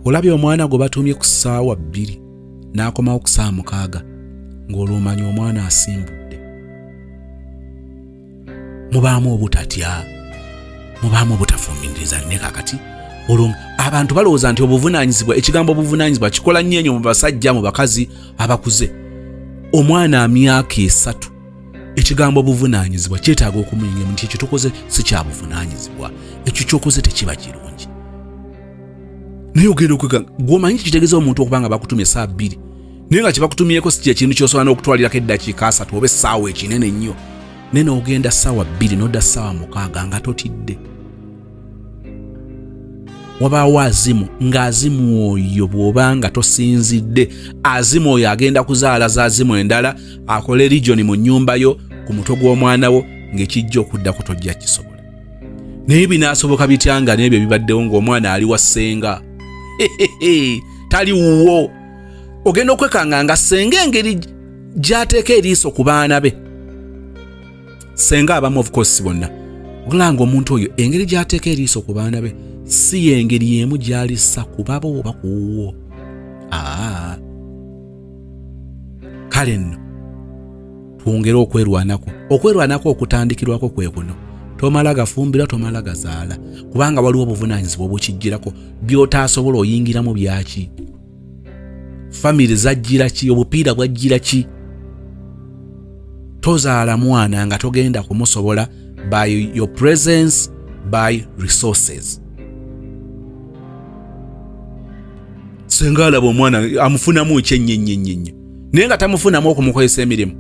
Speaker 2: Olabye omwana gwe batuumye ku ssaawa 2 n'akomawo ku ssaawa 6 ng'olw'omanyi omwana asimbudde. Mubaamu obutatya, mubaamu obutafumbiririza. Ne kakati abantu balowooza nti obuvunaanyizibwa, ekigambo obuvunaanyizibwa kikola nnyo ennyo mu basajja, mu bakazi abakuze. Omwana myaka 3 ekigambo obuvunaanyizibwa kyetaaga okumuyingira nti ekyo tukoze si kya buvunaanyizibwa, ekyo kyokoze tekiba kirungi. Naye ogenda okwega gw'omanyi kitegeeza omuntu okuba nga bakutumye essaawa 2 naye nga kyebakutumyeko si kyekintu ky'osobola n'okutwalirako eddakiika 3 oba essaawa ekinene ennyo. Naye n'ogenda ssaawa 2 n'odda ssaawa 6 nga totidde. Wabaawo azimu, ng'azimu oyo bw'oba nga tosinzidde, azimu oyo agenda kuzaala z'azimu endala, akole region mu nnyumba yo ku mutwe gw'omwana wo ng'ekijja okuddako tojja kisobola. Naye binaasoboka bitya nga n'ebyo bibaddewo ng'omwana ali wa ssenga? Tali wuwo. Ogenda okwekanga nga ssenga engeri gy'ateeka eriiso ku baana be. Ssenga abamu of course bonna. Ogulanga omuntu oyo engeri gy'ateeka eriiso ku baana be si engeri yemu gy'alissa ku babo oba ku wuwo. Kale nno twongere okwerwanako. Okwerwanako okutandikirwako kwe kuno. Tomala gafumbira, tomala gazaala. Kubanga waliwo obuvunaanyizibwa obukijjirako by'otaasobola oyingiramu byaki. Family zajjira ki, obupiira bwajjira ki. Tozaala mwana nga togenda kumusobola by your presence, by resources. Senga alaba omwana amufunamu ekyennyennyo naye nga tamufunamu okumukozesa emirimu.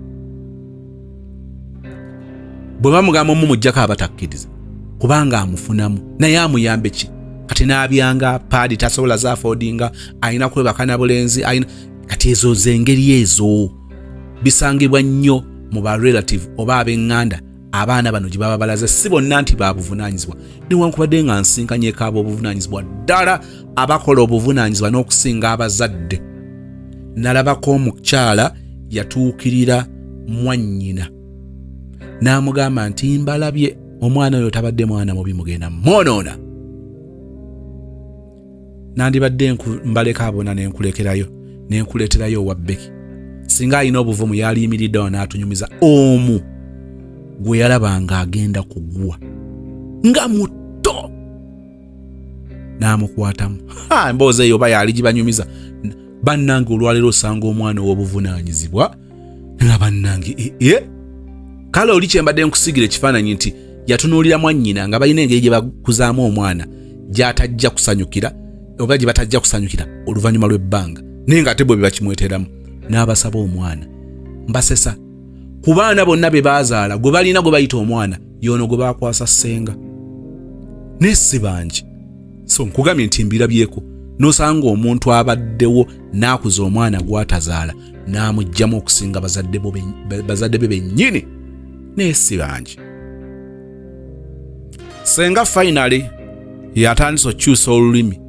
Speaker 2: Bwe bamugamba omumuggyako abatakkiriza kubanga amufunamu naye amuyambe ki? Kati n'abyanga paadi tasobola zaafodinga, alina kwebaka na bulenzi, kati ezo z'engeri ezo bisangibwa nnyo mu ba relative oba ab'eŋŋanda. Abaana bano gye baba balaze si bonna nti babuvunaanyizibwa, newankubadde nga nsinkanyeeko ab'obuvunaanyizibwa ddala abakola obuvunaanyizibwa n'okusinga abazadde. Nalabako omukyala yatuukirira mwannyina n'amugamba nti mbalabye omwana oyo tabadde mwana mubi, mugenda mwonoona. Nandibadde mbaleka abona n'enkulekerayo n'enkuleeterayo owa Beki. Singa alina obuvumu yaliyimiriddewo n'atunyumiza omu gwe yalabanga agenda kugwa nga muto n'amukwatamu. Emboozi eyo oba yali gibanyumiza. Bannange olwaleero osanga omwana ow'obuvunaanyizibwa nga bannange kale oli kyembadde nkusigira ekifaananyi nti yatunuulira mwannyina nga balina engeri gye bakuzaamu omwana gy'atajja kusanyukira oba gye batajja kusanyukira oluvannyuma lw'ebbanga, naye nga ate bwe bakimweteramu n'abasaba omwana. Mbasesa ku baana bonna be baazaala gwe balina gwe bayita omwana y'ono gwe baakwasa ssenga. Naye si bangi. So nkugambye nti mbirabyeko n'osanga omuntu abaddewo n'akuza omwana gw'atazaala n'amuggyamu okusinga bazadde be bennyini, naye si bangi. Ssenga finally yatandise okukyusa olulimi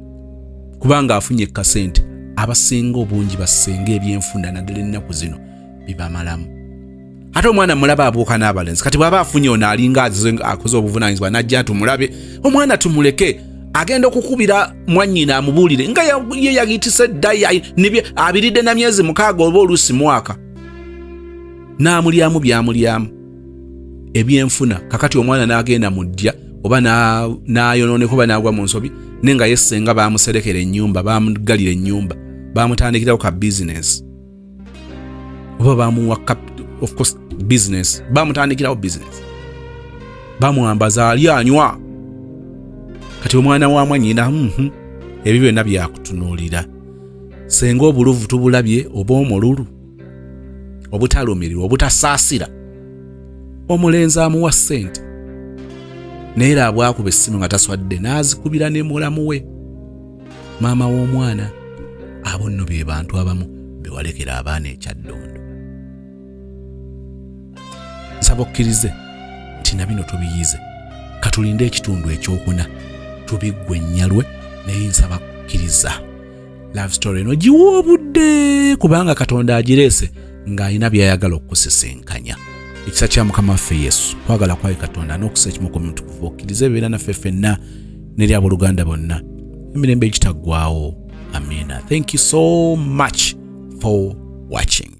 Speaker 2: kubanga afunye ekkasente. Abasinga obungi bassenga ebyenfunda naddala ennaku zino bibamalamu. Ate omwana mulaba abuuka n'abalenzi. Kati bw'aba afunye ono alinga akoze obuvunaanyizibwa n'ajja tumulabe, omwana tumuleke agenda okukubira mwannyina amubuulire nga ye yagiyitise dda abiridde na myezi 6 oba oluusi mwaka. N'amulyamu byamulyamu ebyenfuna. Kakati omwana n'agenda mu ddya oba n'ayonooneka oba n'agwa mu nsobi, naye nga ye ssenga baamuserekera ennyumba, baamugalira ennyumba, baamutandikirawo ka bizinesi oba baamuwa of course business, bamutandikirawo business, bamwambaza ali anywa, kati omwana wa mwanyina ebyo byonna byakutunuulira. Senga obuluvu tubulabye oba omululu, obutalumirirwa, obutasaasira, omulenzi amuwa ssente naye era bwakuba essimu nga taswadde n'azikubira ne mulamu we. Maama w'omwana, abo nno be bantu abamu bewalekera abaana ekyaddondo. Nsaba okkirize nti na bino tubiyize, katulinde ekitundu ekyokuna tubiggwe ennyalwe, naye nsaba kukkiriza love story eno giwa obudde, kubanga Katonda agireese ng'alina by'ayagala okukusesenkanya. Ekisa kya Mukama waffe Yesu, kwagala kwaye Katonda n'okusa ekimu ku mutukuvu okkirize ebeera naffe ffenna n'eri abooluganda bonna emirembe egitaggwaawo. Amina. Thank you so much for watching.